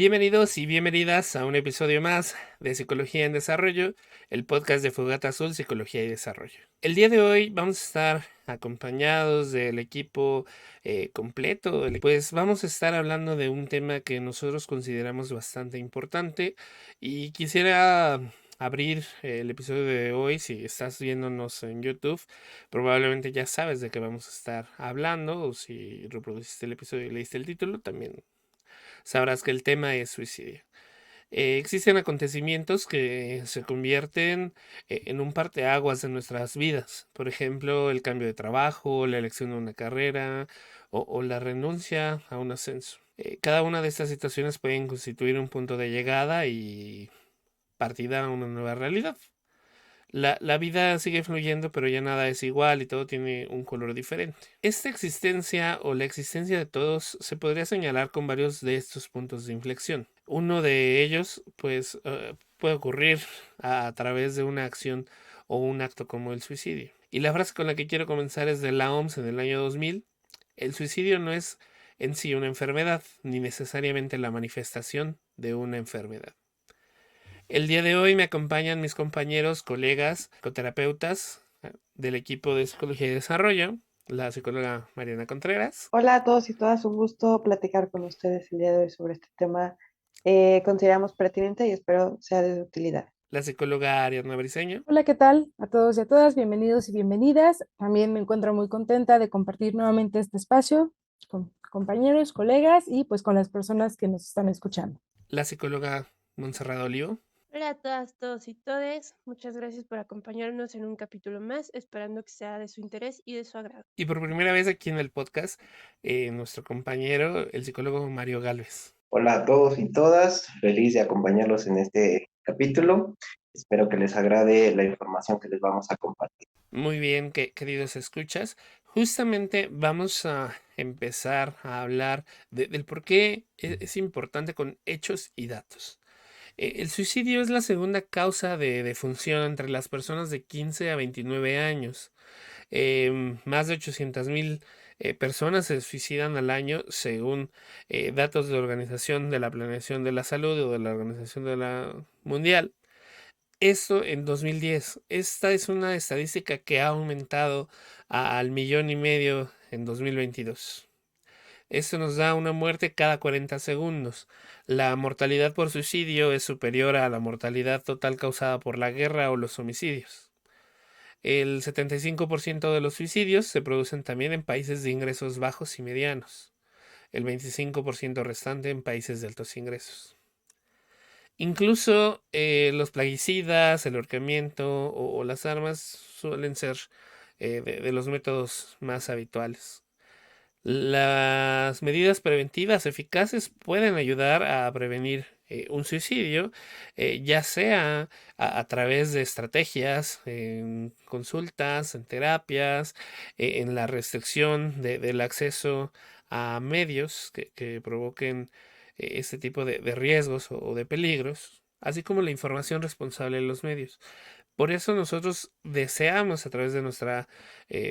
Bienvenidos y bienvenidas a un episodio más de Psicología en Desarrollo, el podcast de Fogata Azul, Psicología y Desarrollo. El día de hoy vamos a estar acompañados del equipo completo, pues vamos a estar hablando de un tema que nosotros consideramos bastante importante y quisiera abrir el episodio de hoy. Si estás viéndonos en YouTube, probablemente ya sabes de qué vamos a estar hablando, o si reproduciste el episodio y leíste el título, también sabrás que el tema es suicidio. Existen acontecimientos que se convierten en un parteaguas de nuestras vidas. Por ejemplo, el cambio de trabajo, la elección de una carrera o la renuncia a un ascenso. Cada una de estas situaciones pueden constituir un punto de llegada y partida a una nueva realidad. La vida sigue fluyendo, pero ya nada es igual y todo tiene un color diferente. Esta existencia o la existencia de todos se podría señalar con varios de estos puntos de inflexión. Uno de ellos, pues, puede ocurrir a través de una acción o un acto como el suicidio. Y la frase con la que quiero comenzar es de la OMS en el año 2000. El suicidio no es en sí una enfermedad, ni necesariamente la manifestación de una enfermedad. El día de hoy me acompañan mis compañeros, colegas, psicoterapeutas del equipo de Psicología y Desarrollo, la psicóloga Mariana Contreras, Hola a todos y todas, un gusto platicar con ustedes el día de hoy sobre este tema. Consideramos pertinente y espero sea de utilidad. la psicóloga Ariadna Briseño Hola, ¿qué tal? A todos y a todas, bienvenidos y bienvenidas. También me encuentro muy contenta de compartir nuevamente este espacio con compañeros, colegas y pues con las personas que nos están escuchando. la psicóloga Montserrat Olivo. Hola a todas, todos y todes. Muchas gracias por acompañarnos en un capítulo más, esperando que sea de su interés y de su agrado. Y por primera vez aquí en el podcast, nuestro compañero, el psicólogo Mario Galvez. Hola a todos y todas, feliz de acompañarlos en este capítulo. Espero que les agrade la información que les vamos a compartir. Muy bien, queridos escuchas. Justamente vamos a empezar a hablar del por qué es importante con hechos y datos. El suicidio es la segunda causa de defunción entre las personas de 15 a 29 años. Más de 800,000 personas se suicidan al año según datos de la Organización de la Planeación de la Salud o de la Organización de la Mundial. Esto en 2010. Esta es una estadística que ha aumentado al 1,5 millones en 2022. Esto nos da una muerte cada 40 segundos. La mortalidad por suicidio es superior a la mortalidad total causada por la guerra o los homicidios. El 75% de los suicidios se producen también en países de ingresos bajos y medianos. El 25% restante en países de altos ingresos. Incluso los plaguicidas, el ahorcamiento o las armas suelen ser de los métodos más habituales. Las medidas preventivas eficaces pueden ayudar a prevenir un suicidio, ya sea a través de estrategias, en consultas, en terapias, en la restricción del acceso a medios que provoquen este tipo de riesgos o de peligros, así como la información responsable de los medios. Por eso nosotros deseamos a través de nuestra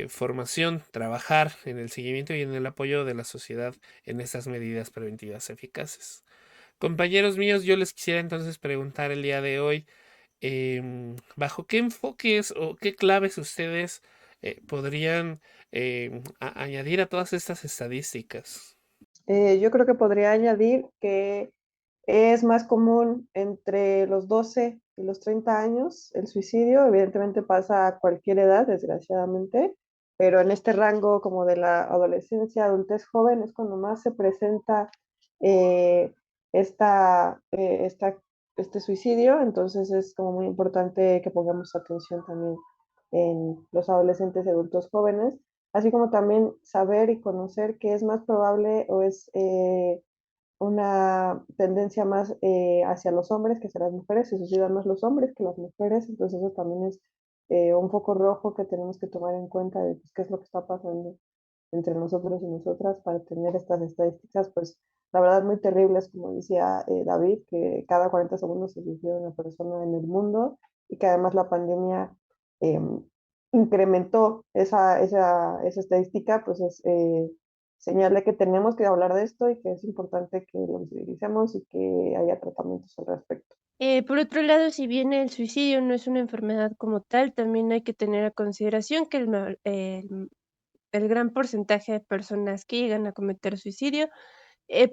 formación trabajar en el seguimiento y en el apoyo de la sociedad en estas medidas preventivas eficaces. Compañeros míos, yo les quisiera entonces preguntar el día de hoy, ¿bajo qué enfoques o qué claves ustedes podrían añadir a todas estas estadísticas? Yo creo que podría añadir que es más común entre los 12 y los 30 años el suicidio. Evidentemente pasa a cualquier edad, desgraciadamente, pero en este rango como de la adolescencia, adultez joven es cuando más se presenta eh, este suicidio. Entonces es como muy importante que pongamos atención también en los adolescentes y adultos jóvenes, así como también saber y conocer que es más probable o es una tendencia más hacia los hombres que hacia las mujeres, se suicidan más los hombres que las mujeres. Entonces eso también es un foco rojo que tenemos que tomar en cuenta de pues, qué es lo que está pasando entre nosotros y nosotras para tener estas estadísticas, pues la verdad muy terribles, como decía David, que cada 40 segundos se suicida una persona en el mundo y que además la pandemia eh, incrementó esa estadística, pues es señal de que tenemos que hablar de esto y que es importante que lo visibilicemos y que haya tratamientos al respecto. Por otro lado, si bien el suicidio no es una enfermedad como tal, también hay que tener a consideración que el gran porcentaje de personas que llegan a cometer suicidio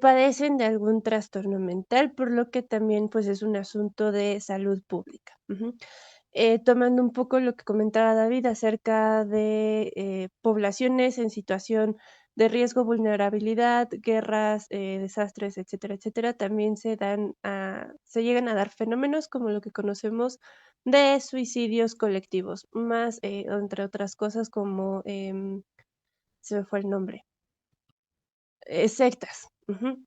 padecen de algún trastorno mental, por lo que también pues es un asunto de salud pública. Ujú. Tomando un poco lo que comentaba David acerca de poblaciones en situación de riesgo, vulnerabilidad, guerras, desastres, etcétera, etcétera, también se llegan a dar fenómenos como lo que conocemos de suicidios colectivos, más entre otras cosas como, se me fue el nombre, sectas. Ujú.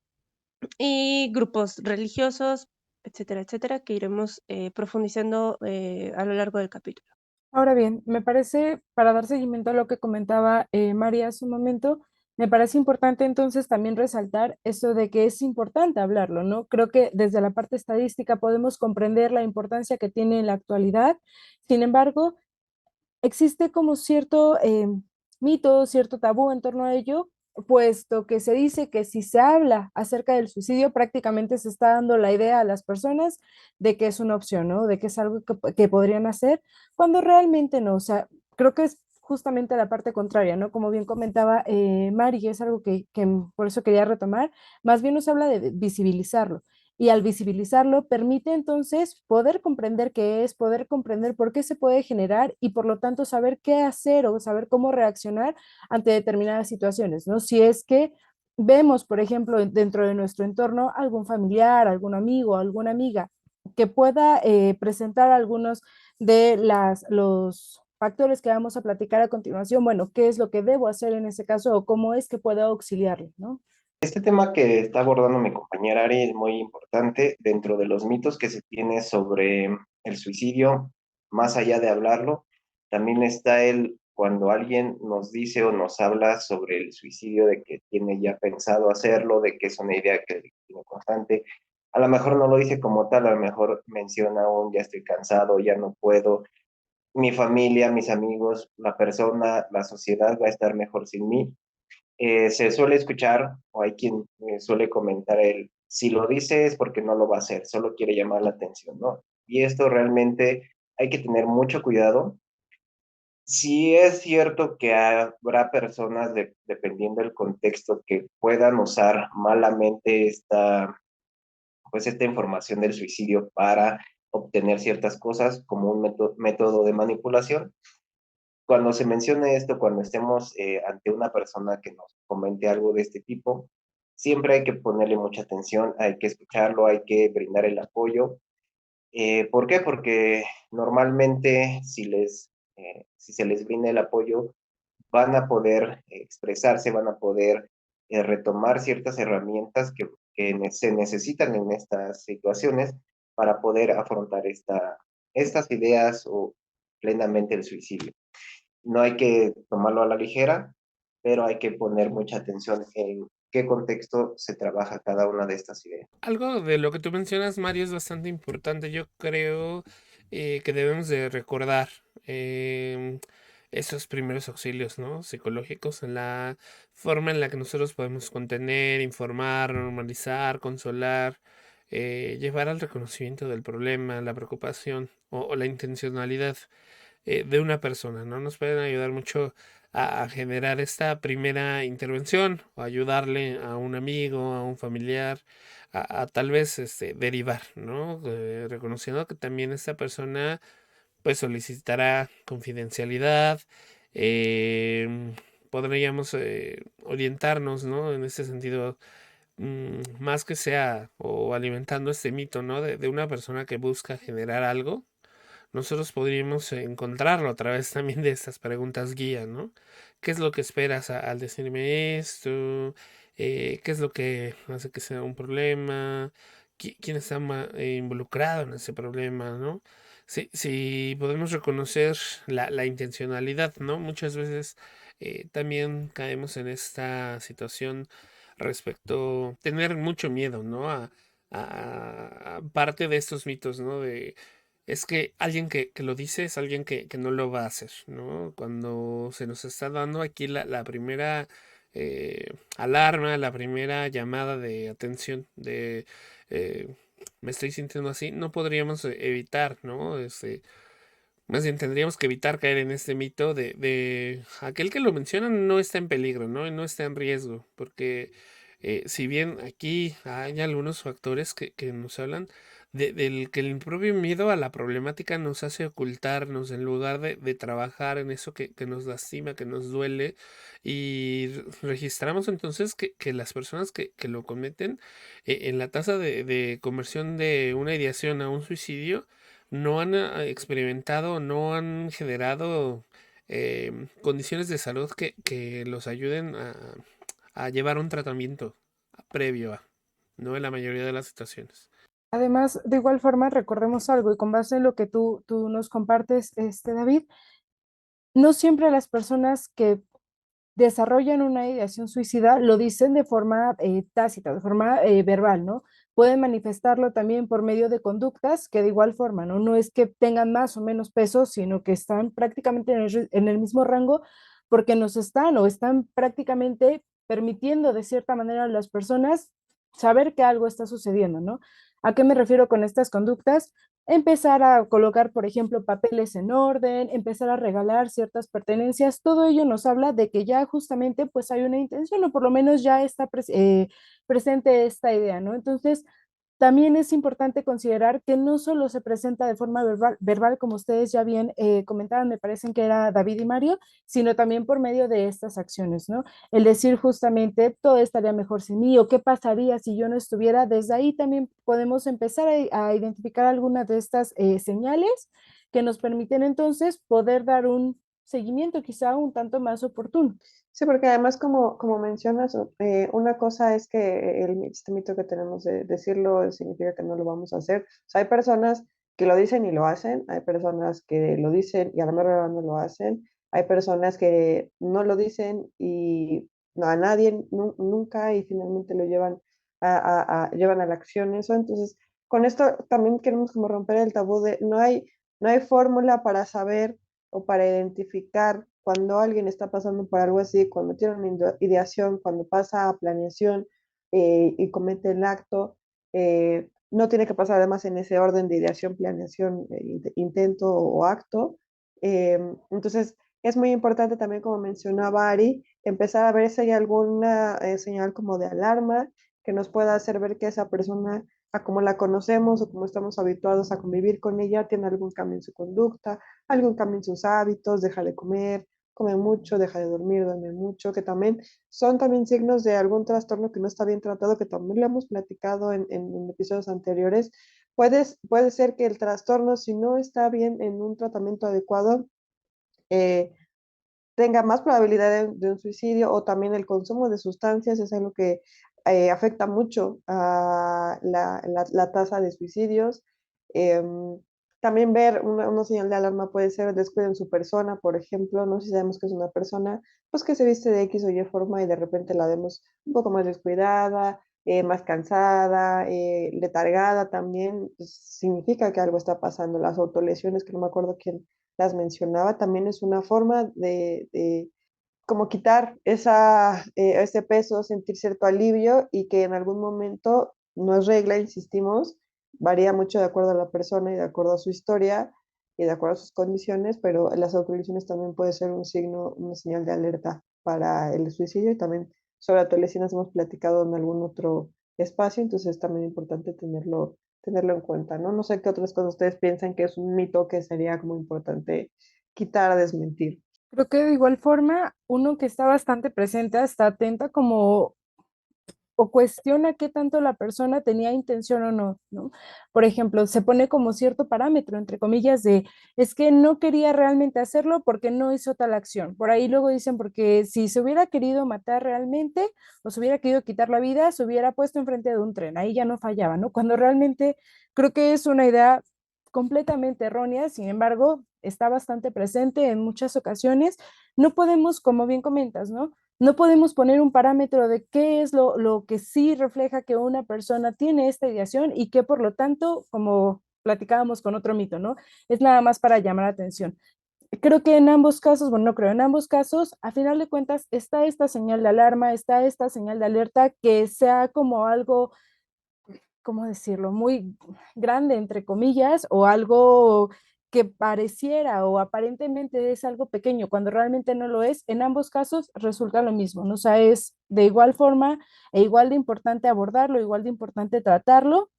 Y grupos religiosos, etcétera, etcétera, que iremos profundizando a lo largo del capítulo. Ahora bien, me parece, para dar seguimiento a lo que comentaba María hace un momento, me parece importante entonces también resaltar esto de que es importante hablarlo, ¿no? Creo que desde la parte estadística podemos comprender la importancia que tiene en la actualidad. Sin embargo, existe como cierto mito, cierto tabú en torno a ello, puesto que se dice que si se habla acerca del suicidio, prácticamente se está dando la idea a las personas de que es una opción, ¿no? De que es algo que podrían hacer, cuando realmente no. O sea, creo que es justamente la parte contraria, ¿no? Como bien comentaba Mari, y es algo que por eso quería retomar, más bien nos habla de visibilizarlo y al visibilizarlo permite entonces poder comprender qué es, poder comprender por qué se puede generar y por lo tanto saber qué hacer o saber cómo reaccionar ante determinadas situaciones, ¿no? Si es que vemos, por ejemplo, dentro de nuestro entorno algún familiar, algún amigo, alguna amiga que pueda presentar algunos de los factores que vamos a platicar a continuación, bueno, ¿qué es lo que debo hacer en ese caso o cómo es que puedo auxiliarle, ¿no? Este tema que está abordando mi compañera Ari es muy importante dentro de los mitos que se tiene sobre el suicidio. Más allá de hablarlo, también está el cuando alguien nos dice o nos habla sobre el suicidio, de que tiene ya pensado hacerlo, de que es una idea que tiene constante. A lo mejor no lo dice como tal, a lo mejor menciona un ya estoy cansado, ya no puedo, mi familia, mis amigos, la persona, la sociedad va a estar mejor sin mí. Se suele escuchar, o hay quien suele comentar si lo dice es porque no lo va a hacer, solo quiere llamar la atención, ¿no? Y esto realmente hay que tener mucho cuidado. Sí es cierto que habrá personas, dependiendo del contexto, que puedan usar malamente esta información del suicidio para obtener ciertas cosas como un método de manipulación. Cuando se mencione esto, cuando estemos ante una persona que nos comente algo de este tipo, siempre hay que ponerle mucha atención, hay que escucharlo, hay que brindar el apoyo. ¿Por qué? Porque normalmente si se les brinda el apoyo, van a poder expresarse, van a poder retomar ciertas herramientas que se necesitan en estas situaciones para poder afrontar estas ideas o plenamente el suicidio. No hay que tomarlo a la ligera, pero hay que poner mucha atención en qué contexto se trabaja cada una de estas ideas. Algo de lo que tú mencionas, Mario, es bastante importante. Yo creo que debemos de recordar esos primeros auxilios, ¿no? Psicológicos, en la forma en la que nosotros podemos contener, informar, normalizar, consolar, llevar al reconocimiento del problema, la preocupación o la intencionalidad de una persona, ¿no? Nos pueden ayudar mucho a generar esta primera intervención o ayudarle a un amigo, a un familiar, a tal vez derivar, ¿no? Reconociendo que también esta persona pues solicitará confidencialidad, em, podríamos orientarnos, ¿no? En este sentido, más que sea o alimentando este mito, ¿no? De una persona que busca generar algo, nosotros podríamos encontrarlo a través también de estas preguntas guía, ¿no? ¿Qué es lo que esperas al decirme esto? ¿Qué es lo que hace que sea un problema? ¿Quién está involucrado en ese problema, ¿no? Si podemos reconocer la intencionalidad, ¿no? Muchas veces también caemos en esta situación respecto a tener mucho miedo, ¿no? A parte de estos mitos, ¿no? Es que alguien que lo dice es alguien que no lo va a hacer, ¿no? Cuando se nos está dando aquí la primera alarma, la primera llamada de atención de me estoy sintiendo así, no podríamos evitar, ¿no? Más bien tendríamos que evitar caer en este mito de aquel que lo menciona no está en peligro, ¿no? No está en riesgo, porque si bien aquí hay algunos factores que nos hablan del que el propio miedo a la problemática nos hace ocultarnos en lugar de trabajar en eso que nos lastima, que nos duele, y registramos entonces que las personas que lo cometen en la tasa de conversión de una ideación a un suicidio, no han experimentado, no han generado condiciones de salud que los ayuden a llevar un tratamiento previo a, no en la mayoría de las situaciones. Además, de igual forma, recordemos algo y con base en lo que tú nos compartes, David, no siempre las personas que desarrollan una ideación suicida lo dicen de forma tácita, de forma verbal, ¿no? Pueden manifestarlo también por medio de conductas que de igual forma, ¿no? No es que tengan más o menos peso, sino que están prácticamente en el mismo rango porque nos están o están prácticamente permitiendo de cierta manera a las personas saber que algo está sucediendo, ¿no? ¿A qué me refiero con estas conductas? Empezar a colocar, por ejemplo, papeles en orden, empezar a regalar ciertas pertenencias, todo ello nos habla de que ya justamente pues hay una intención o por lo menos ya está presente esta idea, ¿no? Entonces, también es importante considerar que no solo se presenta de forma verbal como ustedes ya bien comentaban, me parecen que era David y Mario, sino también por medio de estas acciones, ¿no? El decir justamente todo estaría mejor sin mí o qué pasaría si yo no estuviera, desde ahí también podemos empezar a identificar algunas de estas señales que nos permiten entonces poder dar un seguimiento quizá un tanto más oportuno. Sí, porque además, como mencionas, una cosa es que este mito que tenemos de decirlo significa que no lo vamos a hacer. O sea, hay personas que lo dicen y lo hacen, hay personas que lo dicen y a la mera no lo hacen, hay personas que no lo dicen y no, a nadie nunca y finalmente lo llevan llevan a la acción eso. Entonces, con esto también queremos como romper el tabú de no hay fórmula para saber o para identificar cuando alguien está pasando por algo así, cuando tiene una ideación, cuando pasa a planeación y comete el acto, no tiene que pasar además en ese orden de ideación, planeación, intento o acto. Entonces, es muy importante también, como mencionaba Ari, empezar a ver si hay alguna señal como de alarma que nos pueda hacer ver que esa persona, a como la conocemos o como estamos habituados a convivir con ella, tiene algún cambio en su conducta, algún cambio en sus hábitos, deja de comer, come mucho, deja de dormir, duerme mucho, que también son también signos de algún trastorno que no está bien tratado, que también lo hemos platicado en episodios anteriores. Puede ser que el trastorno, si no está bien en un tratamiento adecuado, eh, tenga más probabilidad de un suicidio, o también el consumo de sustancias es algo que afecta mucho a la tasa de suicidios. Em, También ver una señal de alarma puede ser descuido en su persona, por ejemplo, no sé si sabemos que es una persona pues que se viste de X o Y forma y de repente la vemos un poco más descuidada, más cansada, letargada también, pues, significa que algo está pasando. Las autolesiones, que no me acuerdo quién las mencionaba, también es una forma de como quitar ese peso, sentir cierto alivio y que en algún momento no es regla, insistimos, varía mucho de acuerdo a la persona y de acuerdo a su historia y de acuerdo a sus condiciones, pero las autolesiones también puede ser un signo, una señal de alerta para el suicidio. Y también sobre autolesiones hemos platicado en algún otro espacio, entonces es también importante tenerlo en cuenta, ¿no? No sé qué otras cosas ustedes piensan que es un mito que sería como importante quitar, desmentir. Creo que de igual forma, uno que está bastante presente, está atenta como o cuestiona qué tanto la persona tenía intención o no, ¿no? Por ejemplo, se pone como cierto parámetro, entre comillas, de es que no quería realmente hacerlo porque no hizo tal acción. Por ahí luego dicen porque si se hubiera querido matar realmente o se hubiera querido quitar la vida, se hubiera puesto enfrente de un tren, ahí ya no fallaba, ¿no? Cuando realmente creo que es una idea completamente errónea, sin embargo, está bastante presente en muchas ocasiones. No podemos, como bien comentas, ¿no? No podemos poner un parámetro de qué es lo que sí refleja que una persona tiene esta ideación y que por lo tanto, como platicábamos con otro mito, ¿no? Es nada más para llamar la atención. creo que en ambos casos, bueno, no creo, en ambos casos, a final de cuentas, está esta señal de alarma, está esta señal de alerta que sea como algo, ¿cómo decirlo? Muy grande, entre comillas, o algo que pareciera o aparentemente es algo pequeño, cuando realmente no lo es, en ambos casos resulta lo mismo, ¿no? O sea, es de igual forma e igual de importante abordarlo, igual de importante tratarlo,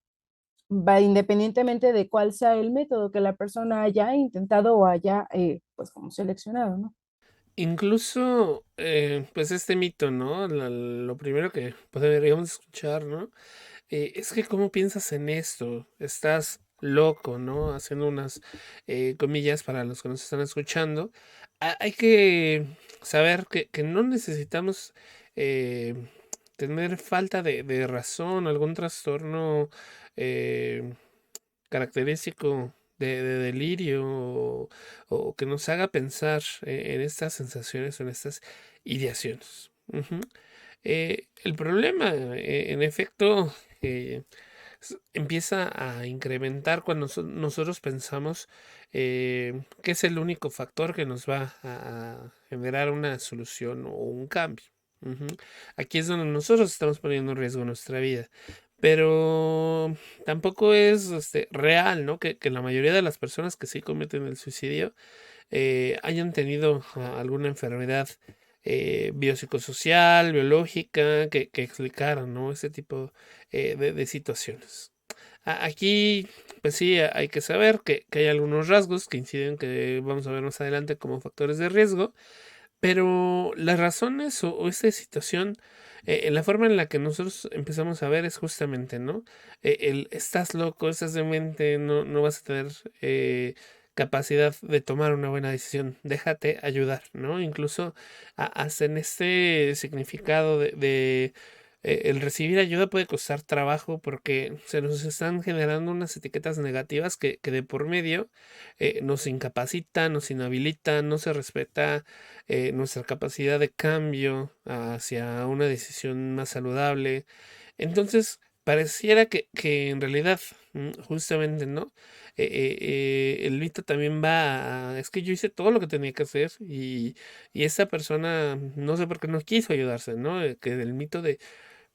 va independientemente de cuál sea el método que la persona haya intentado o haya, pues, como seleccionado, ¿no? Incluso, pues este mito, ¿no? Lo primero que podríamos escuchar, ¿no? Es que ¿cómo piensas en esto? Estás loco, ¿no? Haciendo unas comillas para los que nos están escuchando. Hay que saber que no necesitamos eh, tener falta de razón, algún trastorno eh, característico de delirio o que nos haga pensar en estas sensaciones o en estas ideaciones. Ujú. El problema, en efecto, eh, empieza a incrementar cuando nosotros pensamos que es el único factor que nos va a generar una solución o un cambio. Ujú. Aquí es donde nosotros estamos poniendo en riesgo nuestra vida. Pero tampoco es real, ¿no? Que la mayoría de las personas que sí cometen el suicidio hayan tenido alguna enfermedad biopsicosocial, biológica, que explicaran, ¿no? Ese tipo de situaciones. Aquí, pues sí, hay que saber que hay algunos rasgos que inciden, que vamos a ver más adelante como factores de riesgo, pero las razones o esta situación, en la forma en la que nosotros empezamos a ver es justamente, ¿no? Estás loco, estás demente, no vas a tener capacidad de tomar una buena decisión, déjate ayudar, ¿no? Incluso hasta en este significado el recibir ayuda puede costar trabajo porque se nos están generando unas etiquetas negativas que de por medio nos incapacita, nos inhabilita, no se respeta nuestra capacidad de cambio hacia una decisión más saludable. Entonces, pareciera que en realidad, justamente, ¿no? El mito también es que yo hice todo lo que tenía que hacer y esta persona, no sé por qué no quiso ayudarse, ¿no? Que el mito de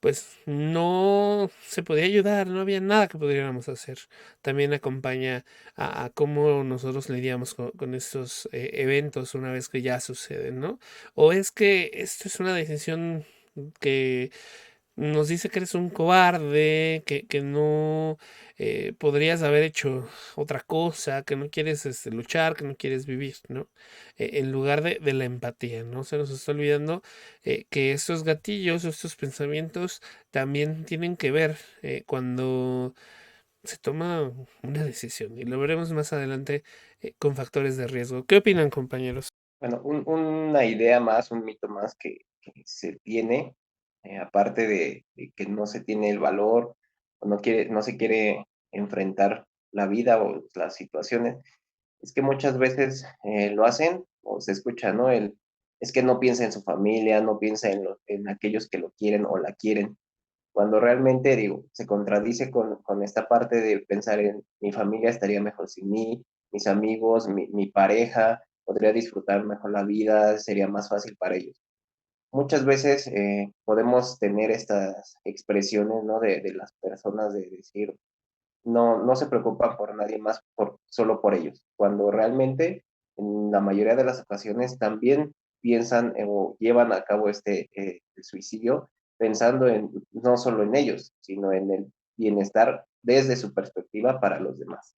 pues no se podía ayudar, no había nada que pudiéramos hacer. También acompaña a cómo nosotros lidiamos con estos eventos una vez que ya suceden, ¿no? O es que esto es una decisión que nos dice que eres un cobarde, que no podrías haber hecho otra cosa, que no quieres luchar, que no quieres vivir, ¿no? En lugar de la empatía, ¿no? Se nos está olvidando que estos gatillos, estos pensamientos también tienen que ver cuando se toma una decisión y lo veremos más adelante con factores de riesgo. ¿Qué opinan, compañeros? Bueno, una idea más, un mito más que se tiene, aparte de que no se tiene el valor o no se quiere enfrentar la vida o las situaciones, es que muchas veces lo hacen o se escucha, ¿no? Es que no piensa en su familia, no piensa en aquellos que lo quieren o la quieren, cuando realmente, digo, se contradice con esta parte de pensar en mi familia estaría mejor sin mí, mis amigos, mi pareja, podría disfrutar mejor la vida, sería más fácil para ellos. Muchas veces podemos tener estas expresiones, ¿no? De las personas de decir, no se preocupan por nadie más, solo por ellos, cuando realmente en la mayoría de las ocasiones también piensan o llevan a cabo el suicidio pensando no solo en ellos, sino en el bienestar desde su perspectiva para los demás.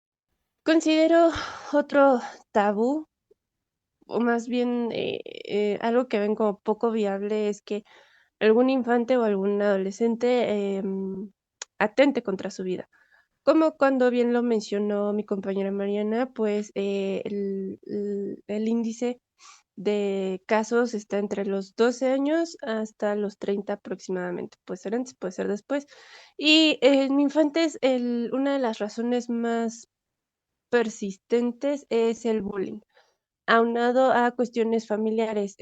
Considero otro tabú, o más bien algo que ven como poco viable, es que algún infante o algún adolescente atente contra su vida. Como cuando bien lo mencionó mi compañera Mariana, pues el índice de casos está entre los 12 años hasta los 30 aproximadamente. Puede ser antes, puede ser después. Y en infantes, una de las razones más persistentes es el bullying, aunado a cuestiones familiares.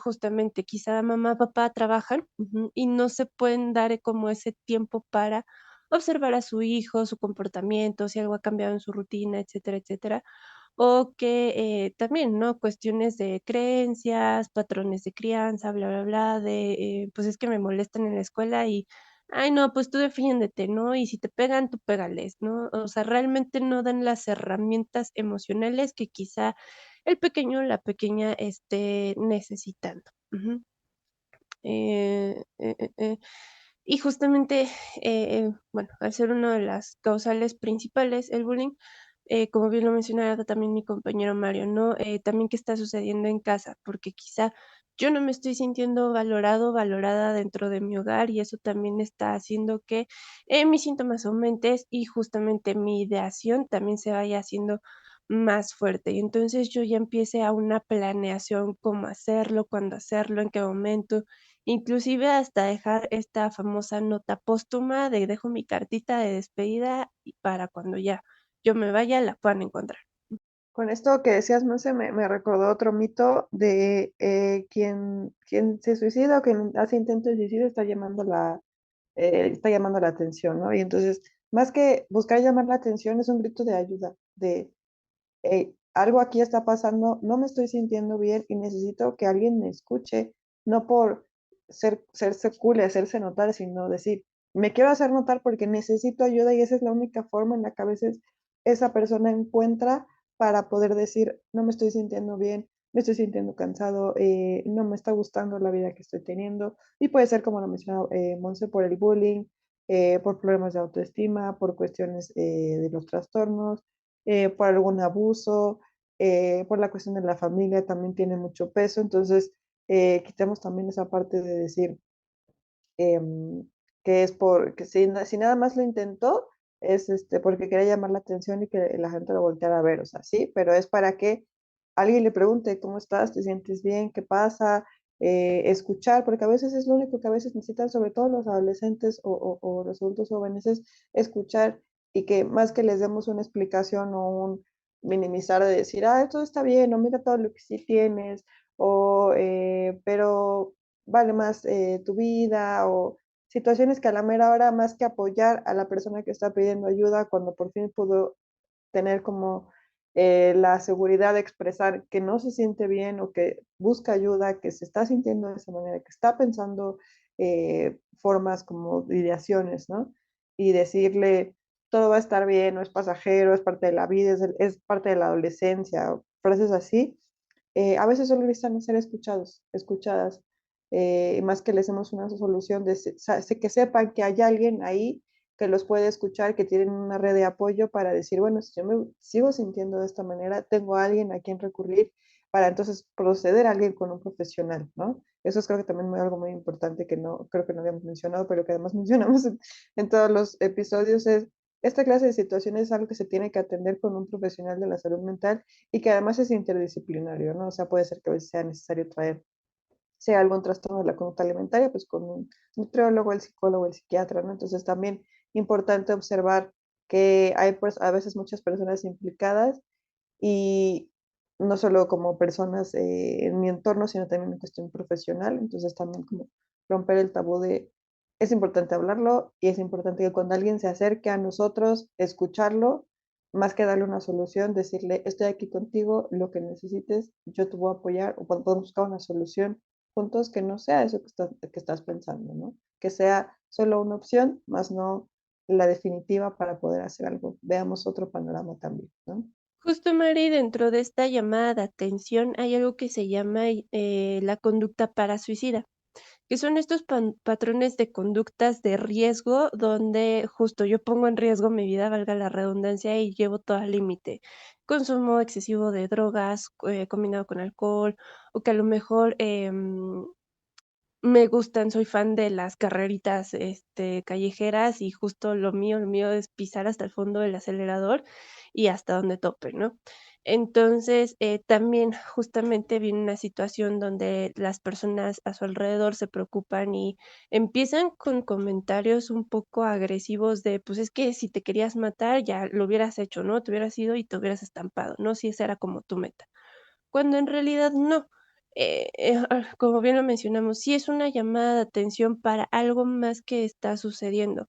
Justamente, quizá mamá, papá trabajan, y no se pueden dar como ese tiempo para observar a su hijo, su comportamiento, si algo ha cambiado en su rutina, etcétera, etcétera. o que también, ¿no? Cuestiones de creencias, patrones de crianza, bla, bla, bla, de, pues es que me molestan en la escuela y, ay, no, pues tú defiéndete, ¿no? Y si te pegan, tú pégales, ¿no? O sea, realmente no dan las herramientas emocionales que quizá el pequeño o la pequeña esté necesitando. Ujú. Y justamente, bueno, al ser una de las causales principales, el bullying, como bien lo mencionaba también mi compañero Mario, ¿no? También qué está sucediendo en casa, porque quizá yo no me estoy sintiendo valorado, valorada dentro de mi hogar y eso también está haciendo que mis síntomas aumenten y justamente mi ideación también se vaya haciendo más fuerte. Y entonces yo ya empiece a una planeación, cómo hacerlo, cuándo hacerlo, en qué momento. Inclusive hasta dejar esta famosa nota póstuma de dejo mi cartita de despedida y para cuando ya yo me vaya la puedan encontrar. Con esto que decías, Monse, me recordó otro mito de quien se suicida o quien hace intento de suicidio está llamando la atención, ¿no? Y entonces, más que buscar llamar la atención, es un grito de ayuda, de algo aquí está pasando, no me estoy sintiendo bien y necesito que alguien me escuche, no por serse cool y hacerse notar, sino decir, me quiero hacer notar porque necesito ayuda y esa es la única forma en la que a veces esa persona encuentra para poder decir, no me estoy sintiendo bien, me estoy sintiendo cansado, no me está gustando la vida que estoy teniendo. Y puede ser, como lo mencionaba Monse, por el bullying, por problemas de autoestima, por cuestiones de los trastornos, por algún abuso, por la cuestión de la familia también tiene mucho peso. Entonces, quitamos también esa parte de decir, que es porque si nada más lo intentó, es porque quería llamar la atención y que la gente lo volteara a ver, o sea, sí, pero es para que alguien le pregunte, ¿cómo estás? ¿Te sientes bien? ¿Qué pasa? Escuchar, porque a veces es lo único que a veces necesitan, sobre todo los adolescentes o los adultos jóvenes, es escuchar y que más que les demos una explicación o un minimizar de decir, ah, todo está bien, o mira todo lo que sí tienes, o, pero vale más tu vida o situaciones que a la mera hora, más que apoyar a la persona que está pidiendo ayuda, cuando por fin pudo tener como la seguridad de expresar que no se siente bien o que busca ayuda, que se está sintiendo de esa manera, que está pensando formas como de ideaciones, ¿no? Y decirle, todo va a estar bien, no es pasajero, es parte de la vida, es parte de la adolescencia, frases así, a veces solo necesitan ser escuchados, escuchadas, más que les demos una solución, que sepan que hay alguien ahí que los puede escuchar, que tienen una red de apoyo para decir, bueno, si yo me sigo sintiendo de esta manera, tengo a alguien a quien recurrir para entonces proceder a alguien con un profesional, ¿no? Eso es creo que también algo muy importante que no, creo que no habíamos mencionado, pero que además mencionamos en todos los episodios, es esta clase de situaciones es algo que se tiene que atender con un profesional de la salud mental y que además es interdisciplinario, ¿no? O sea, puede ser que a veces sea necesario traer, sea algún trastorno de la conducta alimentaria, pues con un nutriólogo, el psicólogo, el psiquiatra, ¿no? Entonces también importante observar que hay pues a veces muchas personas implicadas y no solo como personas en mi entorno, sino también en cuestión profesional. Entonces también como romper el tabú de, es importante hablarlo y es importante que cuando alguien se acerque a nosotros, escucharlo, más que darle una solución, decirle, estoy aquí contigo, lo que necesites, yo te voy a apoyar o podemos buscar una solución juntos que no sea eso que estás pensando, ¿no? Que sea solo una opción, más no la definitiva para poder hacer algo. Veamos otro panorama también, ¿no? Justo, Mari, dentro de esta llamada de atención hay algo que se llama la conducta parasuicida, que son estos patrones de conductas de riesgo donde justo yo pongo en riesgo mi vida, valga la redundancia, y llevo todo al límite. Consumo excesivo de drogas combinado con alcohol o que a lo mejor me gustan, soy fan de las carreritas, callejeras y justo lo mío es pisar hasta el fondo del acelerador y hasta donde tope, ¿no? Entonces, también justamente viene una situación donde las personas a su alrededor se preocupan y empiezan con comentarios un poco agresivos de, pues es que si te querías matar ya lo hubieras hecho, ¿no? Te hubieras ido y te hubieras estampado, ¿no? Si esa era como tu meta cuando en realidad no. Como bien lo mencionamos, sí es una llamada de atención para algo más que está sucediendo.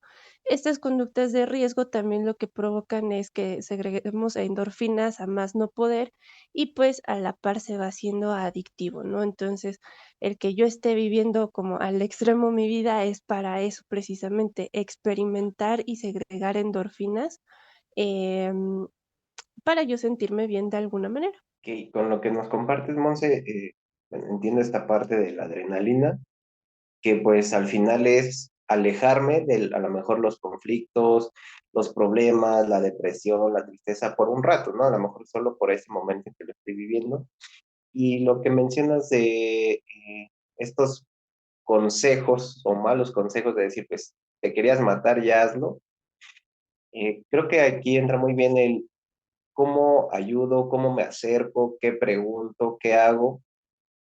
Estas conductas de riesgo también lo que provocan es que segreguemos endorfinas a más no poder y pues a la par se va haciendo adictivo, ¿no? Entonces, el que yo esté viviendo como al extremo mi vida es para eso precisamente, experimentar y segregar endorfinas, em, para yo sentirme bien de alguna manera. Que con lo que nos compartes, Monse, bueno, entiendo esta parte de la adrenalina, que pues al final es alejarme de a lo mejor los conflictos, los problemas, la depresión, la tristeza por un rato, ¿no? A lo mejor solo por ese momento en que lo estoy viviendo. Y lo que mencionas de estos consejos o malos consejos de decir, pues, te querías matar, ya hazlo. Creo que aquí entra muy bien el cómo ayudo, cómo me acerco, qué pregunto, qué hago.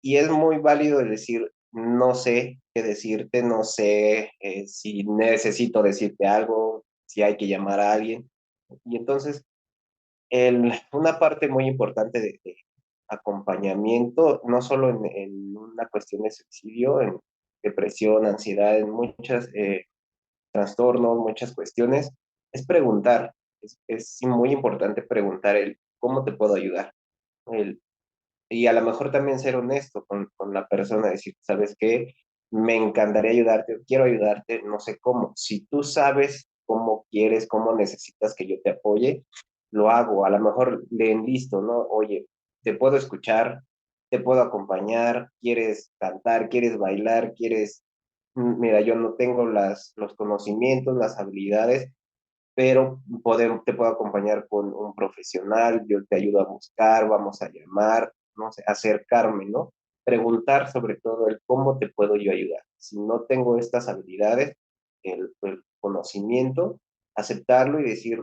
Y es muy válido el decir, no sé qué decirte, no sé si necesito decirte algo, si hay que llamar a alguien. Y entonces, una parte muy importante de acompañamiento, no solo en una cuestión de suicidio, en depresión, ansiedad, en muchos trastornos, muchas cuestiones, es preguntar. Es muy importante preguntar el cómo te puedo ayudar. El, y a lo mejor también ser honesto con la persona, decir, ¿sabes qué? Me encantaría ayudarte, quiero ayudarte, no sé cómo. Si tú sabes cómo quieres, cómo necesitas que yo te apoye, lo hago. A lo mejor le enlisto, ¿no? Oye, te puedo escuchar, te puedo acompañar, quieres cantar, quieres bailar, quieres, mira, yo no tengo los conocimientos, las habilidades, pero te puedo acompañar con un profesional, yo te ayudo a buscar, vamos a llamar, no sé, acercarme, ¿no? Preguntar sobre todo el cómo te puedo yo ayudar. Si no tengo estas habilidades, el conocimiento, aceptarlo y decir,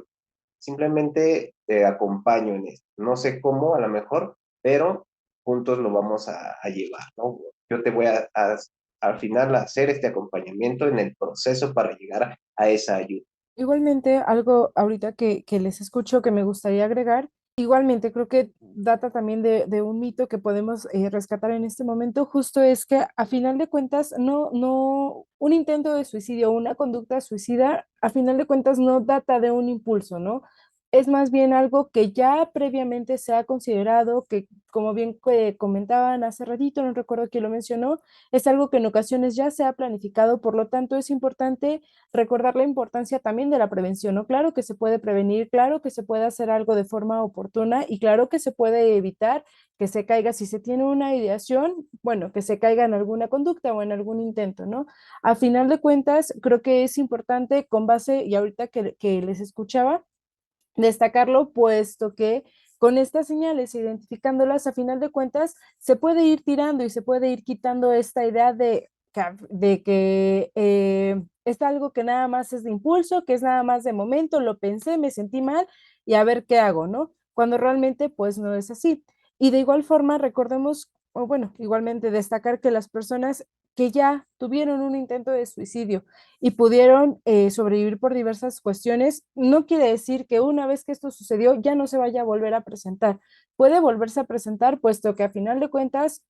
simplemente te acompaño en esto. No sé cómo, a lo mejor, pero juntos lo vamos a llevar, ¿no? Yo te voy al final a hacer este acompañamiento en el proceso para llegar a esa ayuda. Igualmente, algo ahorita que les escucho que me gustaría agregar, igualmente creo que data también de un mito que podemos rescatar en este momento, justo es que a final de cuentas, un intento de suicidio o una conducta suicida, a final de cuentas no data de un impulso, ¿no? Es más bien algo que ya previamente se ha considerado, que como bien comentaban hace ratito, no recuerdo quién lo mencionó, es algo que en ocasiones ya se ha planificado, por lo tanto es importante recordar la importancia también de la prevención, ¿no? Claro que se puede prevenir, claro que se puede hacer algo de forma oportuna y claro que se puede evitar que se caiga, si se tiene una ideación, bueno, que se caiga en alguna conducta o en algún intento, ¿no? A final de cuentas, creo que es importante con base, y ahorita que les escuchaba, destacarlo, puesto que con estas señales, identificándolas, a final de cuentas, se puede ir tirando y se puede ir quitando esta idea de que es algo que nada más es de impulso, que es nada más de momento, lo pensé, me sentí mal y a ver qué hago, ¿no? Cuando realmente pues no es así. Y de igual forma, recordemos, o bueno, igualmente destacar que las personas que ya tuvieron un intento de suicidio y pudieron sobrevivir por diversas cuestiones, no quiere decir que una vez que esto sucedió ya no se vaya a volver a presentar. Puede volverse a presentar, puesto que a final de cuentas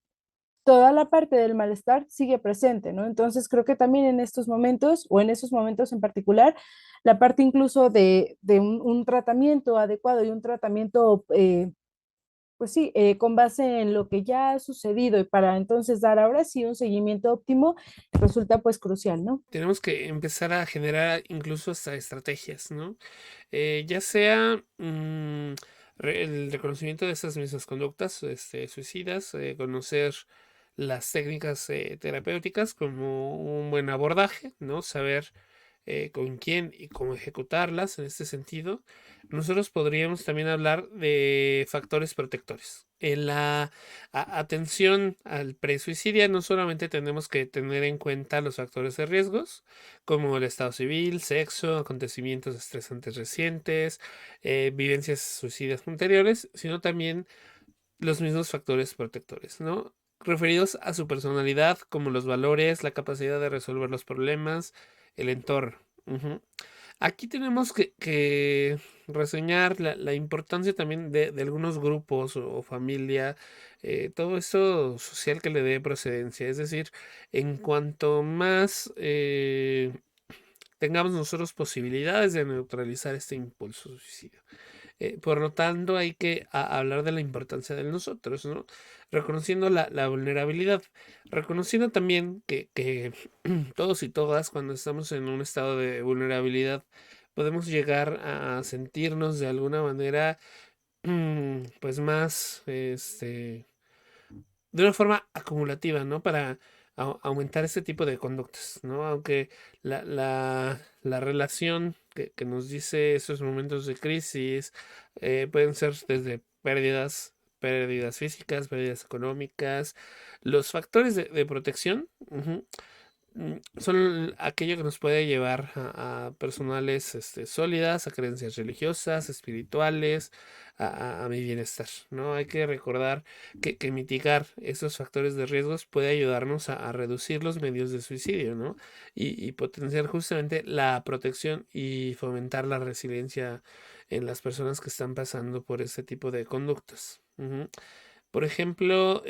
toda la parte del malestar sigue presente, ¿no? Entonces creo que también en estos momentos, o en esos momentos en particular, la parte incluso de un tratamiento adecuado y un tratamiento pues sí, con base en lo que ya ha sucedido y para entonces dar ahora sí un seguimiento óptimo, resulta pues crucial, ¿no? Tenemos que empezar a generar incluso hasta estrategias, ¿no? Ya sea el reconocimiento de esas mismas conductas suicidas, conocer las técnicas terapéuticas como un buen abordaje, ¿no? Saber con quién y cómo ejecutarlas en este sentido. Nosotros podríamos también hablar de factores protectores. En la atención al presuicidio no solamente tenemos que tener en cuenta los factores de riesgos, como el estado civil, sexo, acontecimientos estresantes recientes, vivencias suicidas anteriores, sino también los mismos factores protectores, ¿no? Referidos a su personalidad, como los valores, la capacidad de resolver los problemas, el entorno. Ujú. Aquí tenemos que reseñar la importancia también de algunos grupos o familia, todo esto social que le dé procedencia. Es decir, en cuanto más tengamos nosotros posibilidades de neutralizar este impulso suicidio. Por lo tanto, hay que hablar de la importancia de nosotros, ¿no? Reconociendo la vulnerabilidad, reconociendo también que todos y todas, cuando estamos en un estado de vulnerabilidad, podemos llegar a sentirnos de alguna manera, pues más, de una forma acumulativa, ¿no? Para aumentar este tipo de conductas, ¿no? Aunque la relación que nos dice esos momentos de crisis pueden ser desde pérdidas físicas, pérdidas económicas, los factores de protección. Ujú, son aquello que nos puede llevar a personales sólidas, a creencias religiosas, espirituales, a mi bienestar, ¿no? Hay que recordar que mitigar esos factores de riesgos puede ayudarnos a reducir los medios de suicidio, ¿no? Y potenciar justamente la protección y fomentar la resiliencia en las personas que están pasando por este tipo de conductas. Ujú. Por ejemplo,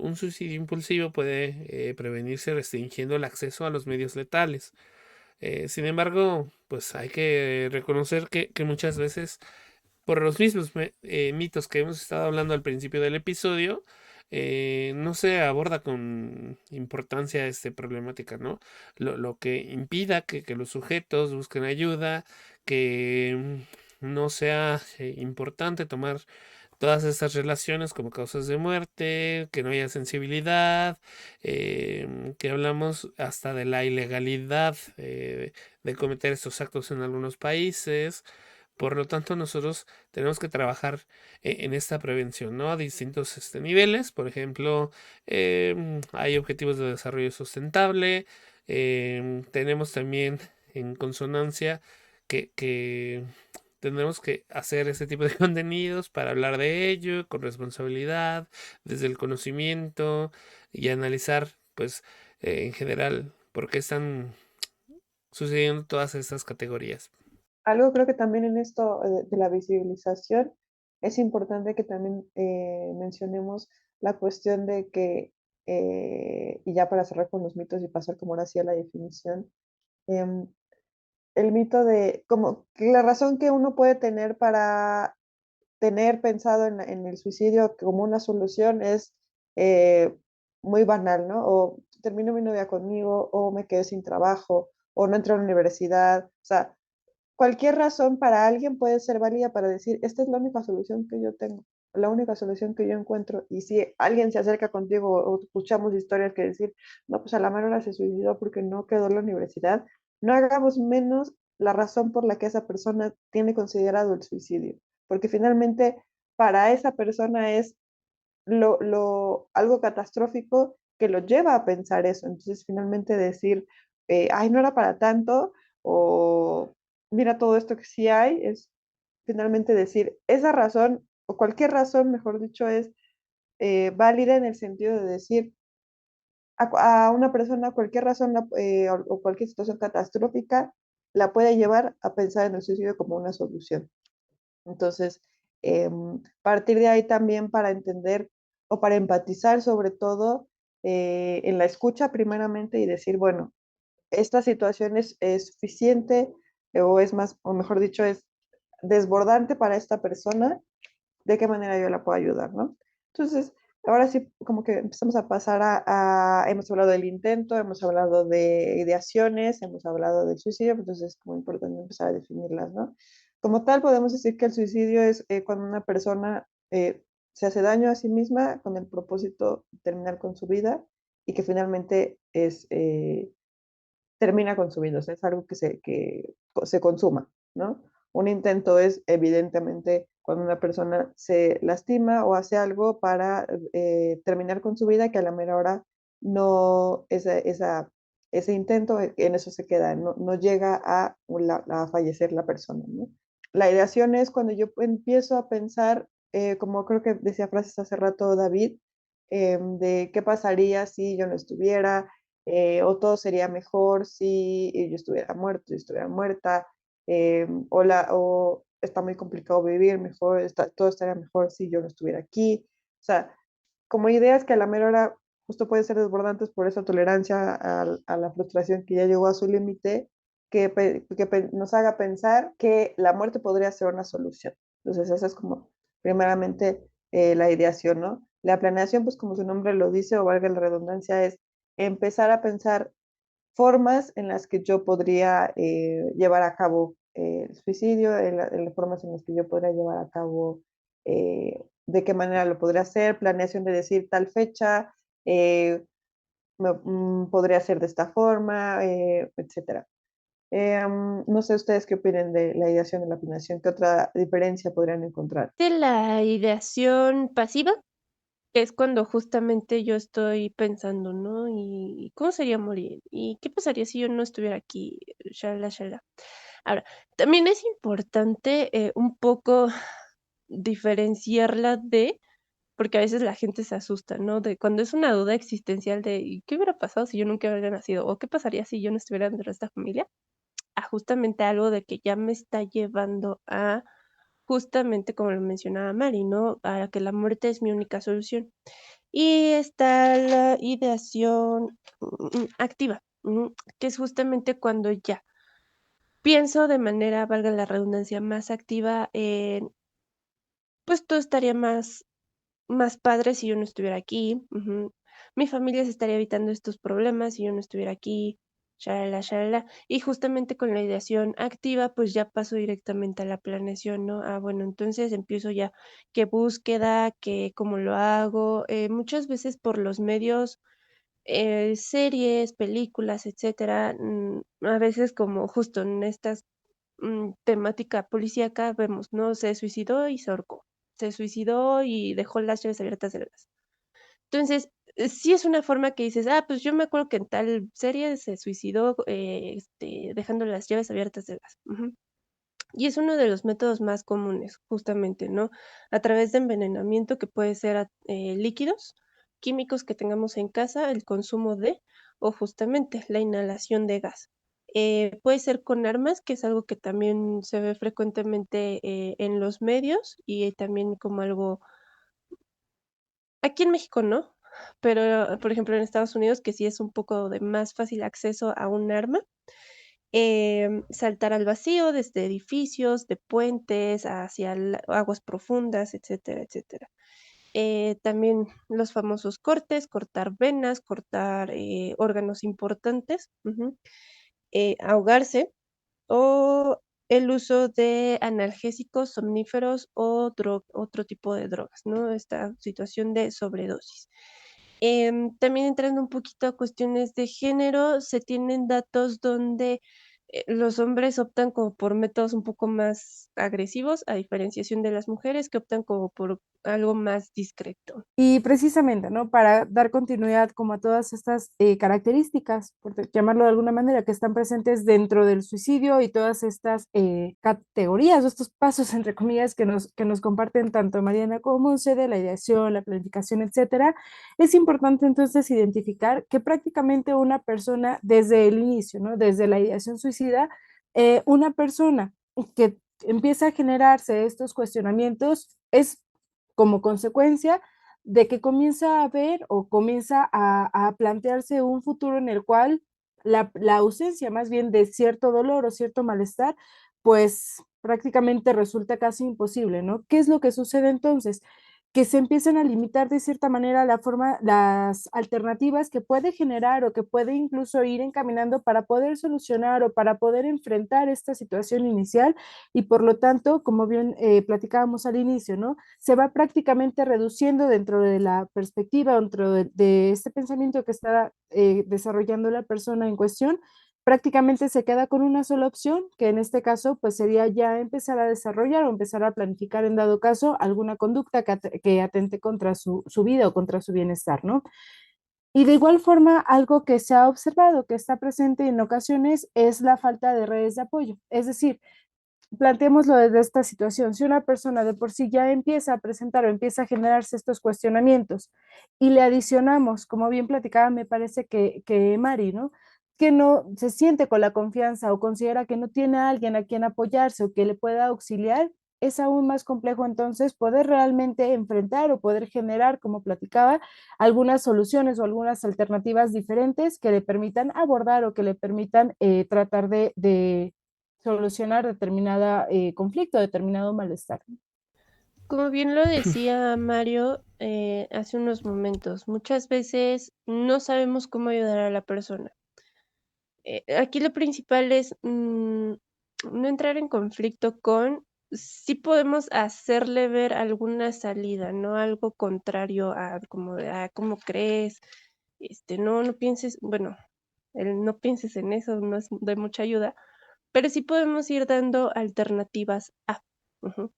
un suicidio impulsivo puede prevenirse restringiendo el acceso a los medios letales. Sin embargo, pues hay que reconocer que muchas veces, por los mismos mitos que hemos estado hablando al principio del episodio, no se aborda con importancia esta problemática, ¿no? Lo que impida que los sujetos busquen ayuda, que no sea importante tomar todas estas relaciones como causas de muerte, que no haya sensibilidad, que hablamos hasta de la ilegalidad de cometer estos actos en algunos países. Por lo tanto, nosotros tenemos que trabajar en esta prevención, ¿no? A distintos niveles. Por ejemplo, hay objetivos de desarrollo sustentable. Tenemos también en consonancia que tendremos que hacer este tipo de contenidos para hablar de ello con responsabilidad, desde el conocimiento y analizar, pues, en general, por qué están sucediendo todas estas categorías. Algo creo que también en esto de la visibilización es importante que también mencionemos la cuestión de que, y ya para cerrar con los mitos y pasar como ahora sí a la definición, em, el mito de como que la razón que uno puede tener para tener pensado en el suicidio como una solución es eh, muy banal, ¿no? O termino mi novia conmigo, o me quedé sin trabajo, o no entré a la universidad. O sea, cualquier razón para alguien puede ser válida para decir, esta es la única solución que yo tengo, la única solución que yo encuentro. Y si alguien se acerca contigo o escuchamos historias que decir, no, pues a la mano hora se suicidó porque no quedó en la universidad, no hagamos menos la razón por la que esa persona tiene considerado el suicidio, porque finalmente para esa persona es algo catastrófico que lo lleva a pensar eso. Entonces, finalmente decir, ay, no era para tanto, o mira todo esto que sí hay, es finalmente decir, esa razón, o cualquier razón, mejor dicho, es válida en el sentido de decir a una persona cualquier razón o cualquier situación catastrófica la puede llevar a pensar en el suicidio como una solución. Entonces, partir de ahí también para entender o para empatizar sobre todo en la escucha primeramente y decir, bueno, esta situación es suficiente o es más, o mejor dicho, es desbordante para esta persona, ¿de qué manera yo la puedo ayudar, no? Entonces, ahora sí, como que empezamos a pasar hemos hablado del intento, hemos hablado de ideaciones, hemos hablado del suicidio, entonces es muy importante empezar a definirlas, ¿no? Como tal, podemos decir que el suicidio es cuando una persona se hace daño a sí misma con el propósito de terminar con su vida y que finalmente termina con su vida, o sea, es algo que se consuma, ¿no? Un intento es evidentemente cuando una persona se lastima o hace algo para terminar con su vida que a la mera hora no, ese intento en eso se queda, no llega a fallecer la persona, ¿no? La ideación es cuando yo empiezo a pensar, como creo que decía frases hace rato David, de qué pasaría si yo no estuviera, o todo sería mejor si yo estuviera muerto, yo estuviera muerta, o está muy complicado vivir, mejor, todo estaría mejor si yo no estuviera aquí. O sea, como ideas que a la mera hora justo pueden ser desbordantes por esa tolerancia a la frustración que ya llegó a su límite, nos haga pensar que la muerte podría ser una solución. Entonces, esa es como primeramente la ideación, ¿no? La planeación, pues como su nombre lo dice, o valga la redundancia, es empezar a pensar formas en las que yo podría llevar a cabo el suicidio, en las formas en las que yo podría llevar a cabo, de qué manera lo podría hacer, planeación de decir tal fecha, podría ser de esta forma, etcétera. No sé ustedes qué opinan de la ideación de la planeación, qué otra diferencia podrían encontrar. De la ideación pasiva es cuando justamente yo estoy pensando, ¿no? ¿Y cómo sería morir? ¿Y qué pasaría si yo no estuviera aquí? Shalala, shalala. Ahora, también es importante un poco diferenciarla de, porque a veces la gente se asusta, ¿no? De cuando es una duda existencial de ¿y qué hubiera pasado si yo nunca hubiera nacido? ¿O qué pasaría si yo no estuviera dentro de esta familia? A justamente algo de que ya me está llevando a, justamente como lo mencionaba Mari, ¿no? A que la muerte es mi única solución. Y está la ideación activa, que es justamente cuando ya pienso de manera, valga la redundancia, más activa en, pues todo estaría más padre si yo no estuviera aquí. Mi familia se estaría evitando estos problemas si yo no estuviera aquí. Shalala, shalala. Y justamente con la ideación activa, pues ya paso directamente a la planeación, ¿no? Ah, bueno, entonces empiezo ya qué búsqueda, qué cómo lo hago. Muchas veces por los medios, series, películas, etcétera, a veces como justo en estas temática policíaca vemos, ¿no? Se suicidó y se ahorcó. Se suicidó y dejó las llaves abiertas del gas. Entonces, sí es una forma que dices, ah, pues yo me acuerdo que en tal serie se suicidó dejando las llaves abiertas del gas. Y es uno de los métodos más comunes, justamente, ¿no? A través de envenenamiento que puede ser líquidos, químicos que tengamos en casa, el consumo de, o justamente la inhalación de gas. Puede ser con armas, que es algo que también se ve frecuentemente en los medios y también como algo, aquí en México no, pero por ejemplo en Estados Unidos, que sí es un poco de más fácil acceso a un arma. Saltar al vacío desde edificios, de puentes, hacia aguas profundas, etcétera, etcétera. También los famosos cortes, cortar venas, cortar órganos importantes, ahogarse o el uso de analgésicos, somníferos o otro tipo de drogas, ¿no? Esta situación de sobredosis. También entrando un poquito a cuestiones de género, se tienen datos donde los hombres optan como por métodos un poco más agresivos, a diferenciación de las mujeres que optan como por algo más discreto. Y precisamente, ¿no? Para dar continuidad como a todas estas características, llamarlo de alguna manera, que están presentes dentro del suicidio y todas estas categorías o estos pasos, entre comillas, que nos comparten tanto Mariana como Monse, de la ideación, la planificación, etcétera, es importante entonces identificar que prácticamente una persona desde el inicio, ¿no? Desde la ideación suicida, una persona que empieza a generarse estos cuestionamientos es como consecuencia de que comienza a ver o comienza a plantearse un futuro en el cual la ausencia más bien de cierto dolor o cierto malestar, pues prácticamente resulta casi imposible, ¿no? ¿Qué es lo que sucede entonces? Que se empiezan a limitar de cierta manera la forma, las alternativas que puede generar o que puede incluso ir encaminando para poder solucionar o para poder enfrentar esta situación inicial y por lo tanto, como bien platicábamos al inicio, ¿no? Se va prácticamente reduciendo dentro de la perspectiva, dentro de este pensamiento que está desarrollando la persona en cuestión, prácticamente se queda con una sola opción, que en este caso pues sería ya empezar a desarrollar o empezar a planificar en dado caso alguna conducta que atente contra su vida o contra su bienestar, ¿no? Y de igual forma, algo que se ha observado que está presente en ocasiones es la falta de redes de apoyo. Es decir, planteémoslo desde esta situación, si una persona de por sí ya empieza a presentar o empieza a generarse estos cuestionamientos y le adicionamos, como bien platicaba, me parece que Mari, ¿no? Que no se siente con la confianza o considera que no tiene a alguien a quien apoyarse o que le pueda auxiliar, es aún más complejo entonces poder realmente enfrentar o poder generar, como platicaba, algunas soluciones o algunas alternativas diferentes que le permitan abordar o que le permitan tratar de solucionar determinada conflicto, determinado malestar. Como bien lo decía Mario hace unos momentos, muchas veces no sabemos cómo ayudar a la persona. Aquí lo principal es no entrar en conflicto con, sí podemos hacerle ver alguna salida, ¿no? Algo contrario a como de, ¿cómo crees? No pienses, bueno, el no pienses en eso no es de mucha ayuda, pero sí podemos ir dando alternativas a. Ujú.